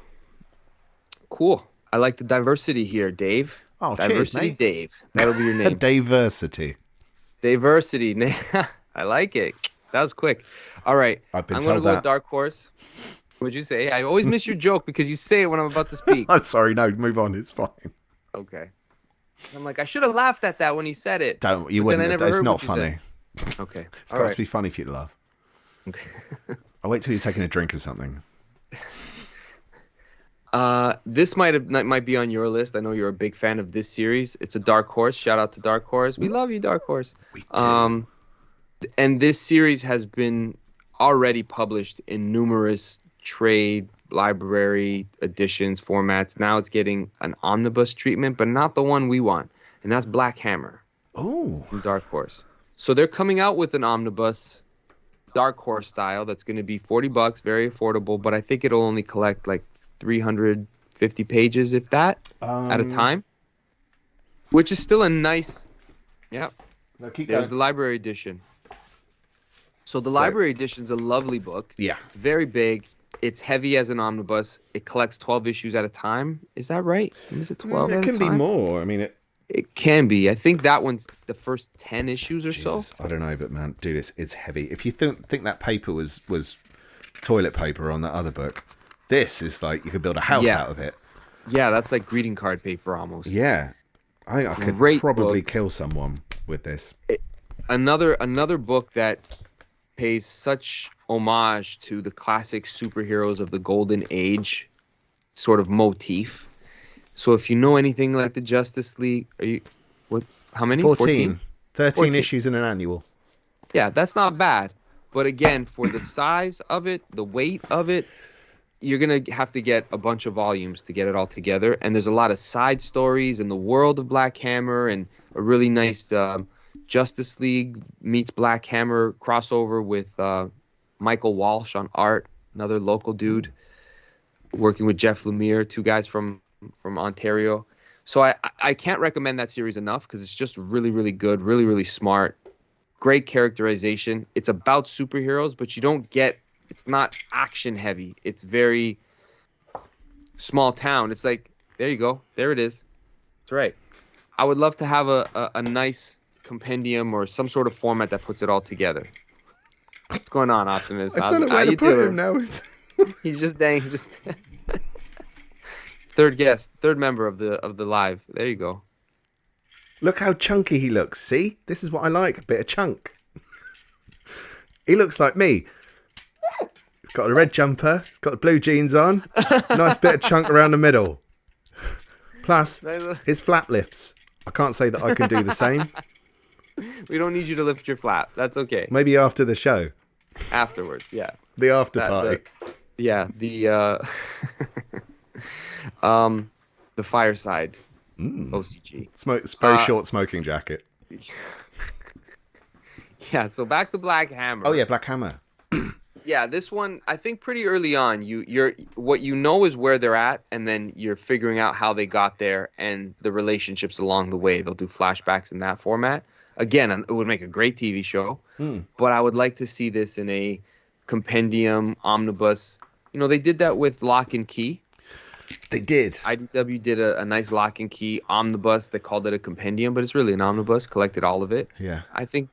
Cool. I like the diversity here, Dave. Oh, Diversity, cheers, Dave. That'll be your name. Diversity. I like it. That was quick. All right. I'm going to go with Dark Horse. What'd you say? I always miss your joke because you say it when I'm about to speak. I'm sorry. No, move on. It's fine. Okay. I'm like, I should have laughed at that when he said it. Don't. You wouldn't. It's not funny. Okay. It's got to be funny for you to laugh. Okay. I'll wait till you're taking a drink or something. This might be on your list. I know you're a big fan of this series. It's a Dark Horse. Shout out to Dark Horse. We love you, Dark Horse. We do. And this series has been already published in numerous trade, library editions, formats. Now it's getting an omnibus treatment, but not the one we want. And that's Black Hammer. Oh. From Dark Horse. So they're coming out with an omnibus Dark Horse style that's going to be $40, very affordable, but I think it'll only collect like 350 pages, if that, at a time, which is still a nice. Yeah. No, there's the library edition. So the library edition is a lovely book. Yeah. It's very big. It's heavy as an omnibus. It collects 12 issues at a time. Is that right? Is it 12 at a time? It can be more. I mean, it can be. I think that one's the first 10 issues or so. I don't know, but man, dude, it's heavy. If you think that paper was toilet paper on that other book, this is like you could build a house out of it. Yeah, that's like greeting card paper almost. Yeah. I think I could probably kill someone with this. Another book that pays such homage to the classic superheroes of the Golden Age sort of motif. So if you know anything like the Justice League, how many? 14. 13 issues in an annual. Yeah, that's not bad. But again, for the size of it, the weight of it, you're going to have to get a bunch of volumes to get it all together. And there's a lot of side stories in the world of Black Hammer and a really nice Justice League meets Black Hammer crossover with Michael Walsh on art, another local dude, working with Jeff Lemire, two guys from Ontario. So I can't recommend that series enough because it's just really, really good, really, really smart, great characterization. It's about superheroes, but you don't get... it's not action heavy. It's very small town. It's like, there you go. There it is. That's right. I would love to have a nice compendium or some sort of format that puts it all together. What's going on, Optimus? I don't know where to put him now. He's just dang. Just third member of the live. There you go. Look how chunky he looks. See? This is what I like. A bit of chunk. He looks like me. He's got a red jumper. He's got blue jeans on. Nice bit of chunk around the middle. Plus, his flap lifts. I can't say that I can do the same. We don't need you to lift your flap. That's okay. Maybe after the show. Afterwards, yeah. The after party. The fireside OCG. Very short smoking jacket. Yeah, so back to Black Hammer. Oh yeah, Black Hammer. Yeah, this one, I think pretty early on, you're what you know is where they're at, and then you're figuring out how they got there and the relationships along the way. They'll do flashbacks in that format. Again, it would make a great TV show, but I would like to see this in a compendium, omnibus. You know, they did that with Lock and Key. They did. IDW did a nice Lock and Key omnibus. They called it a compendium, but it's really an omnibus, collected all of it. Yeah. I think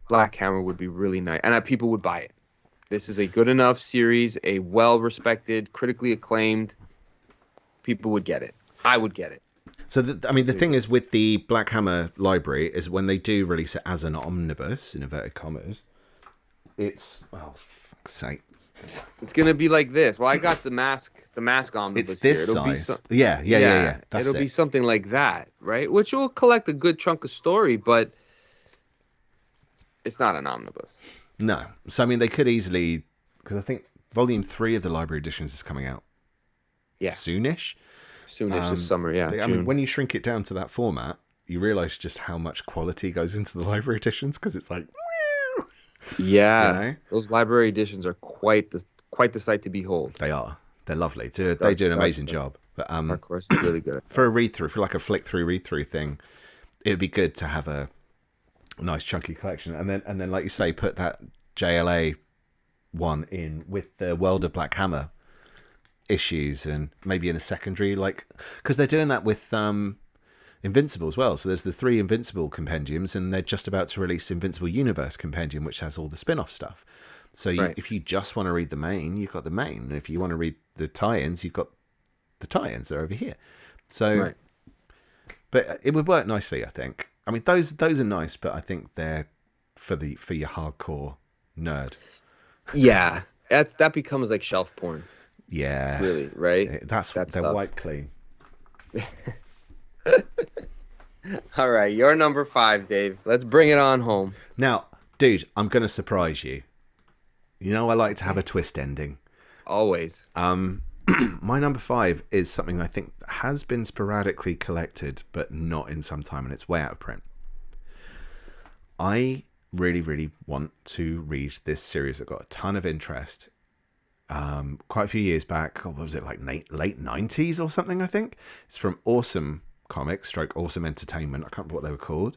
Black Hammer would be really nice, and people would buy it. This is a good enough series, a well-respected, critically acclaimed. People would get it. I would get it. So, the thing is with the Black Hammer library is when they do release it as an omnibus, in inverted commas, it's... Oh, fuck's sake. It's going to be like this. Well, I got the mask omnibus. It's this here. size. Yeah. It'll be something like that, right? Which will collect a good chunk of story, but it's not an omnibus. No. So, they could easily... Because I think Volume 3 of the library editions is coming out soonish. Soonish this summer, yeah. When you shrink it down to that format, you realise just how much quality goes into the library editions, because it's like... Yeah. You know? Those library editions are quite the sight to behold. They are. They're lovely. They do an amazing job. But, of course, it's really good. For a read-through, for like a flick-through, read-through thing, it would be good to have a nice chunky collection, and then like you say, put that JLA one in with the World of Black Hammer issues, and maybe in a secondary, like, because they're doing that with Invincible as well. So there's the 3 Invincible compendiums, and they're just about to release Invincible Universe compendium, which has all the spin-off stuff. So if you just want to read the main, you've got the main, and if you want to read the tie-ins, you've got the tie-ins. They're over here. So, but it would work nicely, I think. Those are nice, but I think they're for your hardcore nerd. Yeah, that becomes like shelf porn. Yeah, really, right? That's they're wiped clean. All right, you're number 5, Dave. Let's bring it on home. Now, dude, I'm gonna surprise you. You know, I like to have a twist ending. Always. My number 5 is something I think has been sporadically collected, but not in some time, and it's way out of print. I really, really want to read this series that got a ton of interest. Quite a few years back, what was it, like late 90s or something, I think? It's from Awesome Comics, Awesome Entertainment, I can't remember what they were called,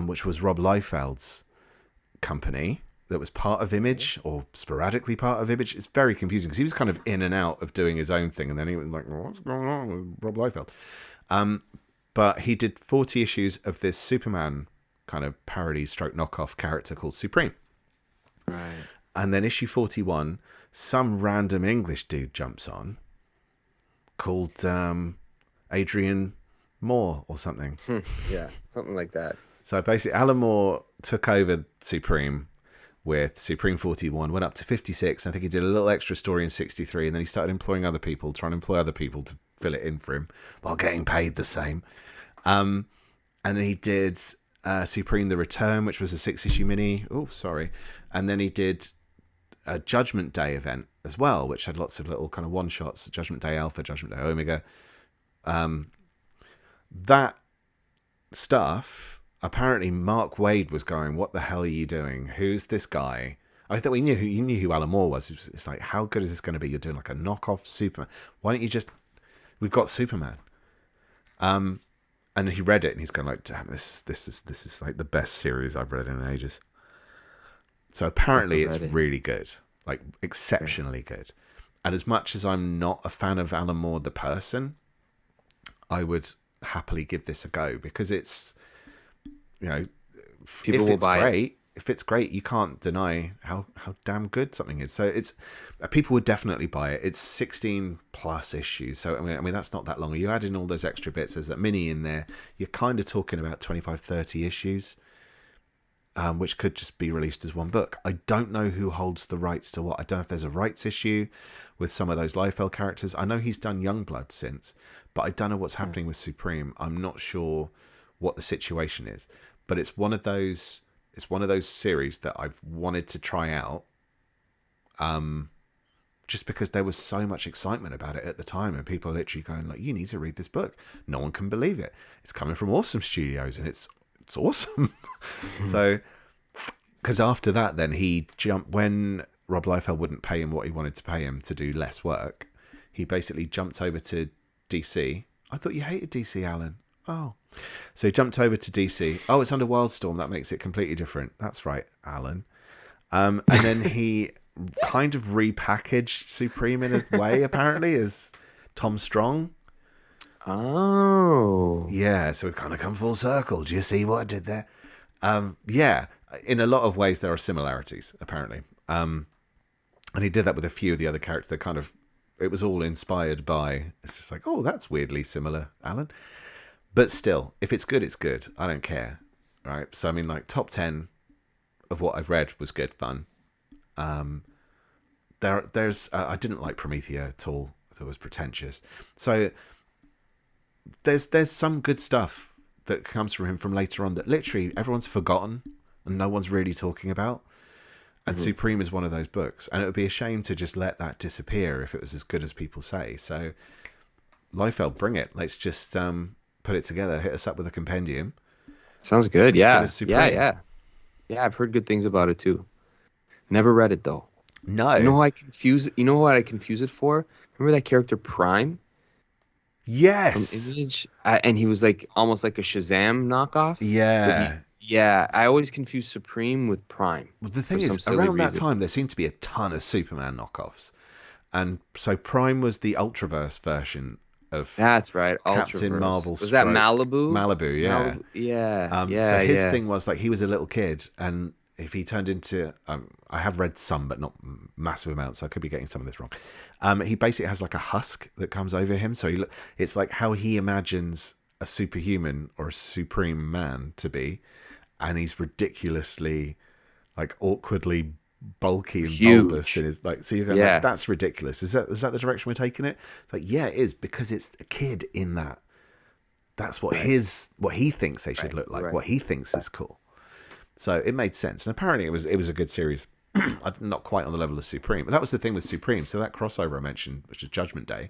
which was Rob Liefeld's company. That was part of Image, or sporadically part of Image. It's very confusing, because he was kind of in and out of doing his own thing, and then he was like, what's going on with Rob Liefeld? But he did 40 issues of this Superman kind of parody stroke knockoff character called Supreme. Right. And then issue 41, some random English dude jumps on called Adrian Moore or something. Yeah, something like that. So basically, Alan Moore took over Supreme with Supreme 41, went up to 56. I think he did a little extra story in 63, and then he started trying to employ other people to fill it in for him while getting paid the same. And then he did Supreme The Return, which was a 6-issue mini. Oh, sorry. And then he did a Judgment Day event as well, which had lots of little kind of one-shots, Judgment Day Alpha, Judgment Day Omega. That stuff... Apparently, Mark Waid was going, what the hell are you doing? Who's this guy? I thought you knew who Alan Moore was. It's like, how good is this going to be? You're doing like a knockoff Superman. Why don't you just... We've got Superman. And he read it, and he's going like, damn, this is like the best series I've read in ages. So apparently it's really good. Like, exceptionally good. And as much as I'm not a fan of Alan Moore, the person, I would happily give this a go, because it's... You know, people will buy it. If it's great, you can't deny how damn good something is. So it's people would definitely buy it. It's 16 plus issues, so I mean that's not that long. You add in all those extra bits, there's that mini in there. You're kind of talking about 25, 30 issues. which could just be released as one book. I don't know who holds the rights to what. I don't know if there's a rights issue with some of those Liefeld characters. I know he's done Youngblood since, but I don't know what's happening with Supreme. I'm not sure what the situation is, but it's one of those series that I've wanted to try out, just because there was so much excitement about it at the time, and people are literally going like, you need to read this book. No one can believe it. It's coming from Awesome Studios, and it's awesome. So, because after that, then he jumped, when Rob Liefeld wouldn't pay him what he wanted to pay him to do less work, he basically jumped over to DC. I thought you hated DC, Alan. Oh. So he jumped over to DC. Oh, it's under Wildstorm. That makes it completely different. That's right, Alan. And then he kind of repackaged Supreme in a way, apparently, as Tom Strong. Oh. Yeah, so we've kind of come full circle. Do you see what I did there? Yeah, in a lot of ways there are similarities, apparently. And he did that with a few of the other characters that kind of, it was all inspired by, it's just like, oh, that's weirdly similar, Alan. But still, if it's good, it's good. I don't care, right? So, I mean, like, top 10 of what I've read was good fun. There's I didn't like Promethea at all. I thought it was pretentious. So there's some good stuff that comes from him from later on that literally everyone's forgotten and no one's really talking about. And Supreme is one of those books, and it would be a shame to just let that disappear if it was as good as people say. So Liefeld, bring it. Let's just put it together. Hit us up with a compendium. Sounds good. Yeah. Yeah. I've heard good things about it too. Never read it though. No. You know what I confuse it for? Remember that character Prime? Yes. From Image? And he was like almost like a Shazam knockoff. Yeah. I always confuse Supreme with Prime. Well, the thing is, around that time, there seemed to be a ton of Superman knockoffs. And so Prime was the Ultraverse version of That's right, Captain Ultraverse. Marvel. Was that Malibu? Malibu, yeah. Yeah. So his thing was like he was a little kid, and if he turned into, I have read some, but not massive amounts, so I could be getting some of this wrong. He basically has like a husk that comes over him, so it's like how he imagines a superhuman or a supreme man to be, and he's ridiculously, like, awkwardly bulky and bulbous, and is like, so you're going, like, that's ridiculous. Is that the direction we're taking it? It's like, yeah, it is, because it's a kid in that. That's what what he thinks they should look like, what he thinks is cool. So it made sense, and apparently it was a good series. Not quite on the level of Supreme, but that was the thing with Supreme. So that crossover I mentioned, which is Judgment Day,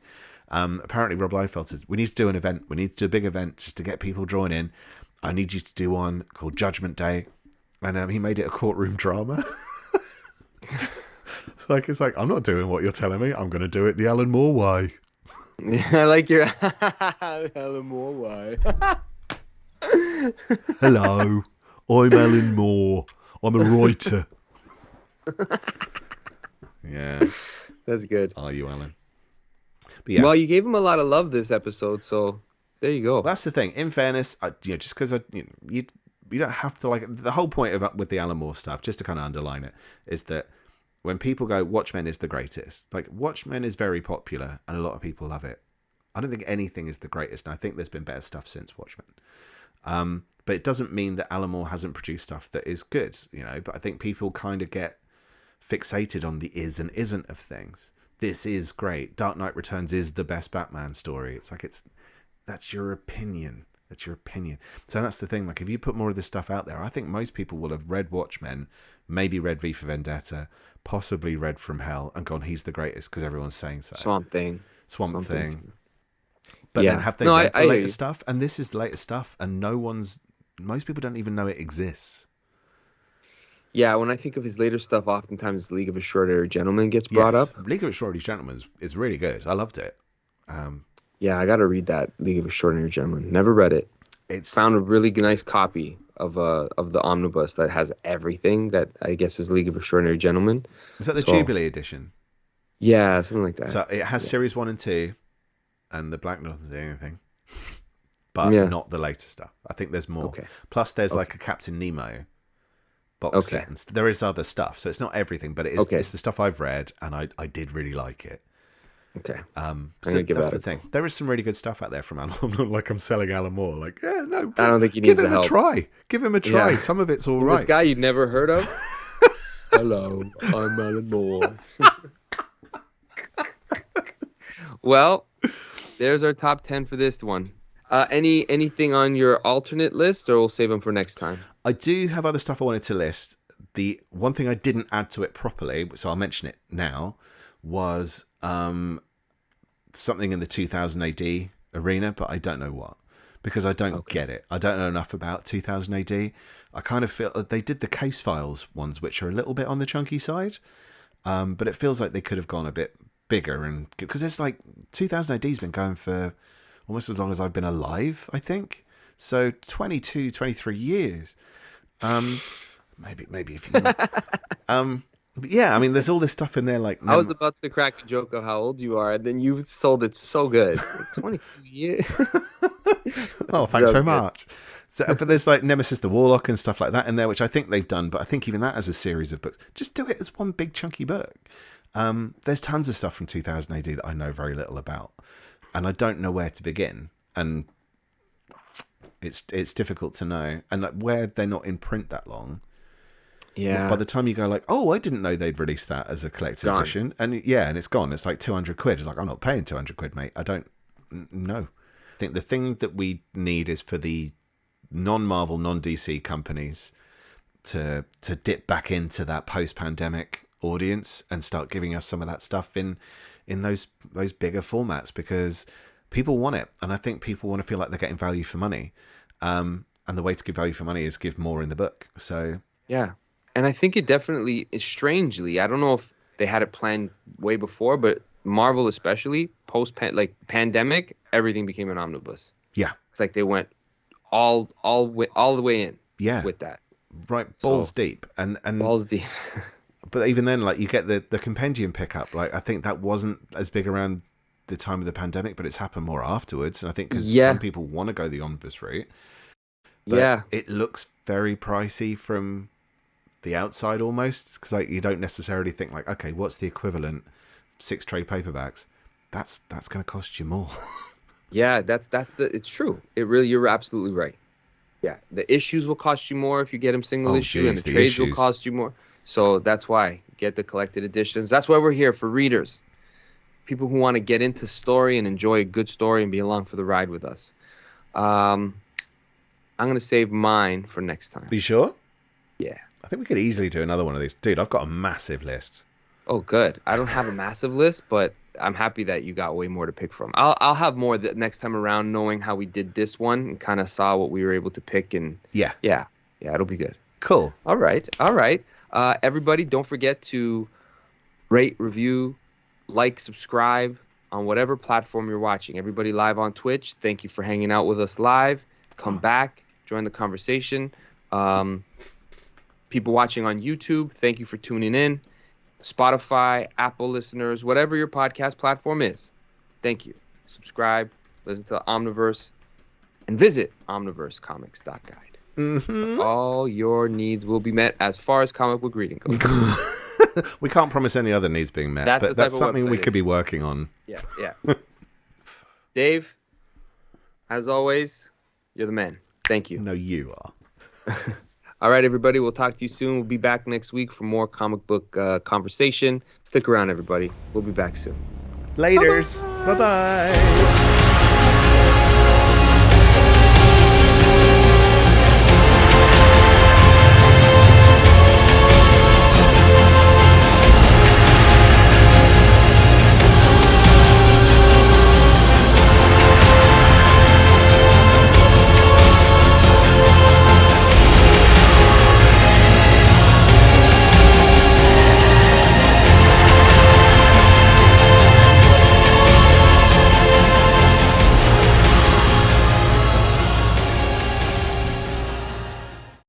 apparently Rob Liefeld says, we need to do an event. We need to do a big event just to get people drawn in. I need you to do one called Judgment Day. And he made it a courtroom drama. It's like, I'm not doing what you're telling me. I'm going to do it the Alan Moore way. I like your Alan Moore way. Hello, I'm Alan Moore. I'm a writer. Yeah. That's good. Are you, Alan? But yeah. Well, you gave him a lot of love this episode, so there you go. Well, that's the thing. In fairness, just because you don't have to, like, the whole point with the Alan Moore stuff, just to kind of underline it, is that when people go, Watchmen is the greatest, like, Watchmen is very popular and a lot of people love it. I don't think anything is the greatest, and I think there's been better stuff since Watchmen. But it doesn't mean that Alan Moore hasn't produced stuff that is good, but I think people kind of get fixated on the is and isn't of things. This is great. Dark Knight Returns is the best Batman story. It's like, that's your opinion. That's your opinion. So that's the thing. Like, if you put more of this stuff out there, I think most people will have read Watchmen, maybe read V for Vendetta, possibly read From Hell, and gone, he's the greatest because everyone's saying so. Swamp Thing. But then have they read the latest stuff? And this is the latest stuff, and most people don't even know it exists. Yeah, when I think of his later stuff, oftentimes League of Extraordinary Gentlemen gets brought up. League of Extraordinary Gentlemen is really good. I loved it. Yeah, I got to read that, League of Extraordinary Gentlemen. Never read it. Found a really nice copy of the Omnibus that has everything that I guess is League of Extraordinary Gentlemen. Is that the Jubilee edition? Yeah, something like that. So it has series 1 and 2, and the Black doesn't do anything. But not the later stuff. I think there's more. Okay. Plus, there's like a Captain Nemo box set. And there is other stuff. So it's not everything, but it's the stuff I've read, and I did really like it. Okay. So that's the thing. There is some really good stuff out there from Alan. I'm not like I'm selling Alan Moore. Like, yeah, no. I don't think he give needs him the help. a try. Give him a try. Yeah. Some of it's all This right. guy you've never heard of? Hello, I'm Alan Moore. Well, there's our top 10 for this one. Anything on your alternate list, or we'll save them for next time? I do have other stuff I wanted to list. The one thing I didn't add to it properly, so I'll mention it now, was something in the 2000 AD arena, but I don't know what, because I don't get it. I don't know enough about 2000 AD. I kind of feel that they did the case files ones, which are a little bit on the chunky side, but it feels like they could have gone a bit bigger, and because it's like 2000 AD's been going for almost as long as I've been alive, I think. So 22, 23 years. Maybe if you but yeah, I mean, there's all this stuff in there. Like, I was about to crack a joke of how old you are, and then you sold it so good. Like 22 years. Oh, thanks very much. So, but there's like Nemesis the Warlock and stuff like that in there, which I think they've done. But I think even that as a series of books, just do it as one big chunky book. There's tons of stuff from 2000 AD that I know very little about, and I don't know where to begin. And it's difficult to know. And like, where they're not in print that long. Yeah. By the time you go like, oh, I didn't know they'd released that as a collector's edition, and it's gone. It's like 200 quid. It's like, I'm not paying 200 quid, mate. I don't know. I think the thing that we need is for the non-Marvel, non-DC companies to dip back into that post-pandemic audience and start giving us some of that stuff in those bigger formats, because people want it, and I think people want to feel like they're getting value for money. And the way to give value for money is give more in the book. So yeah. And I think it definitely is, strangely, I don't know if they had it planned way before, but Marvel especially, pandemic, everything became an omnibus. Yeah. It's like they went all the way in. Yeah. With that. Right, balls deep. And balls deep. But even then, like, you get the compendium pickup. Like, I think that wasn't as big around the time of the pandemic, but it's happened more afterwards. And I think because some people want to go the omnibus route. But it looks very pricey from the outside almost, because like you don't necessarily think like, okay, what's the equivalent 6 trade paperbacks? That's going to cost you more. Yeah, it's true. It really, you're absolutely right. Yeah, the issues will cost you more if you get them single issue, and the trades will cost you more. So that's why get the collected editions. That's why we're here, for readers, people who want to get into story and enjoy a good story and be along for the ride with us. I'm going to save mine for next time. Are you sure? Yeah. I think we could easily do another one of these. Dude, I've got a massive list. Oh, good. I don't have a massive list, but I'm happy that you got way more to pick from. I'll have more the next time around, knowing how we did this one and kind of saw what we were able to pick. And yeah, it'll be good. Cool. All right. Everybody, don't forget to rate, review, like, subscribe on whatever platform you're watching. Everybody live on Twitch, thank you for hanging out with us live. Come back, join the conversation. People watching on YouTube, thank you for tuning in. Spotify, Apple listeners, whatever your podcast platform is, thank you. Subscribe, listen to Omniverse, and visit omniversecomics.guide. Mm-hmm. All your needs will be met as far as comic book reading goes. We can't promise any other needs being met, but that's something we could be working on. Yeah. Dave, as always, you're the man. Thank you. No, you are. All right, everybody. We'll talk to you soon. We'll be back next week for more comic book conversation. Stick around, everybody. We'll be back soon. Laters. Bye-bye.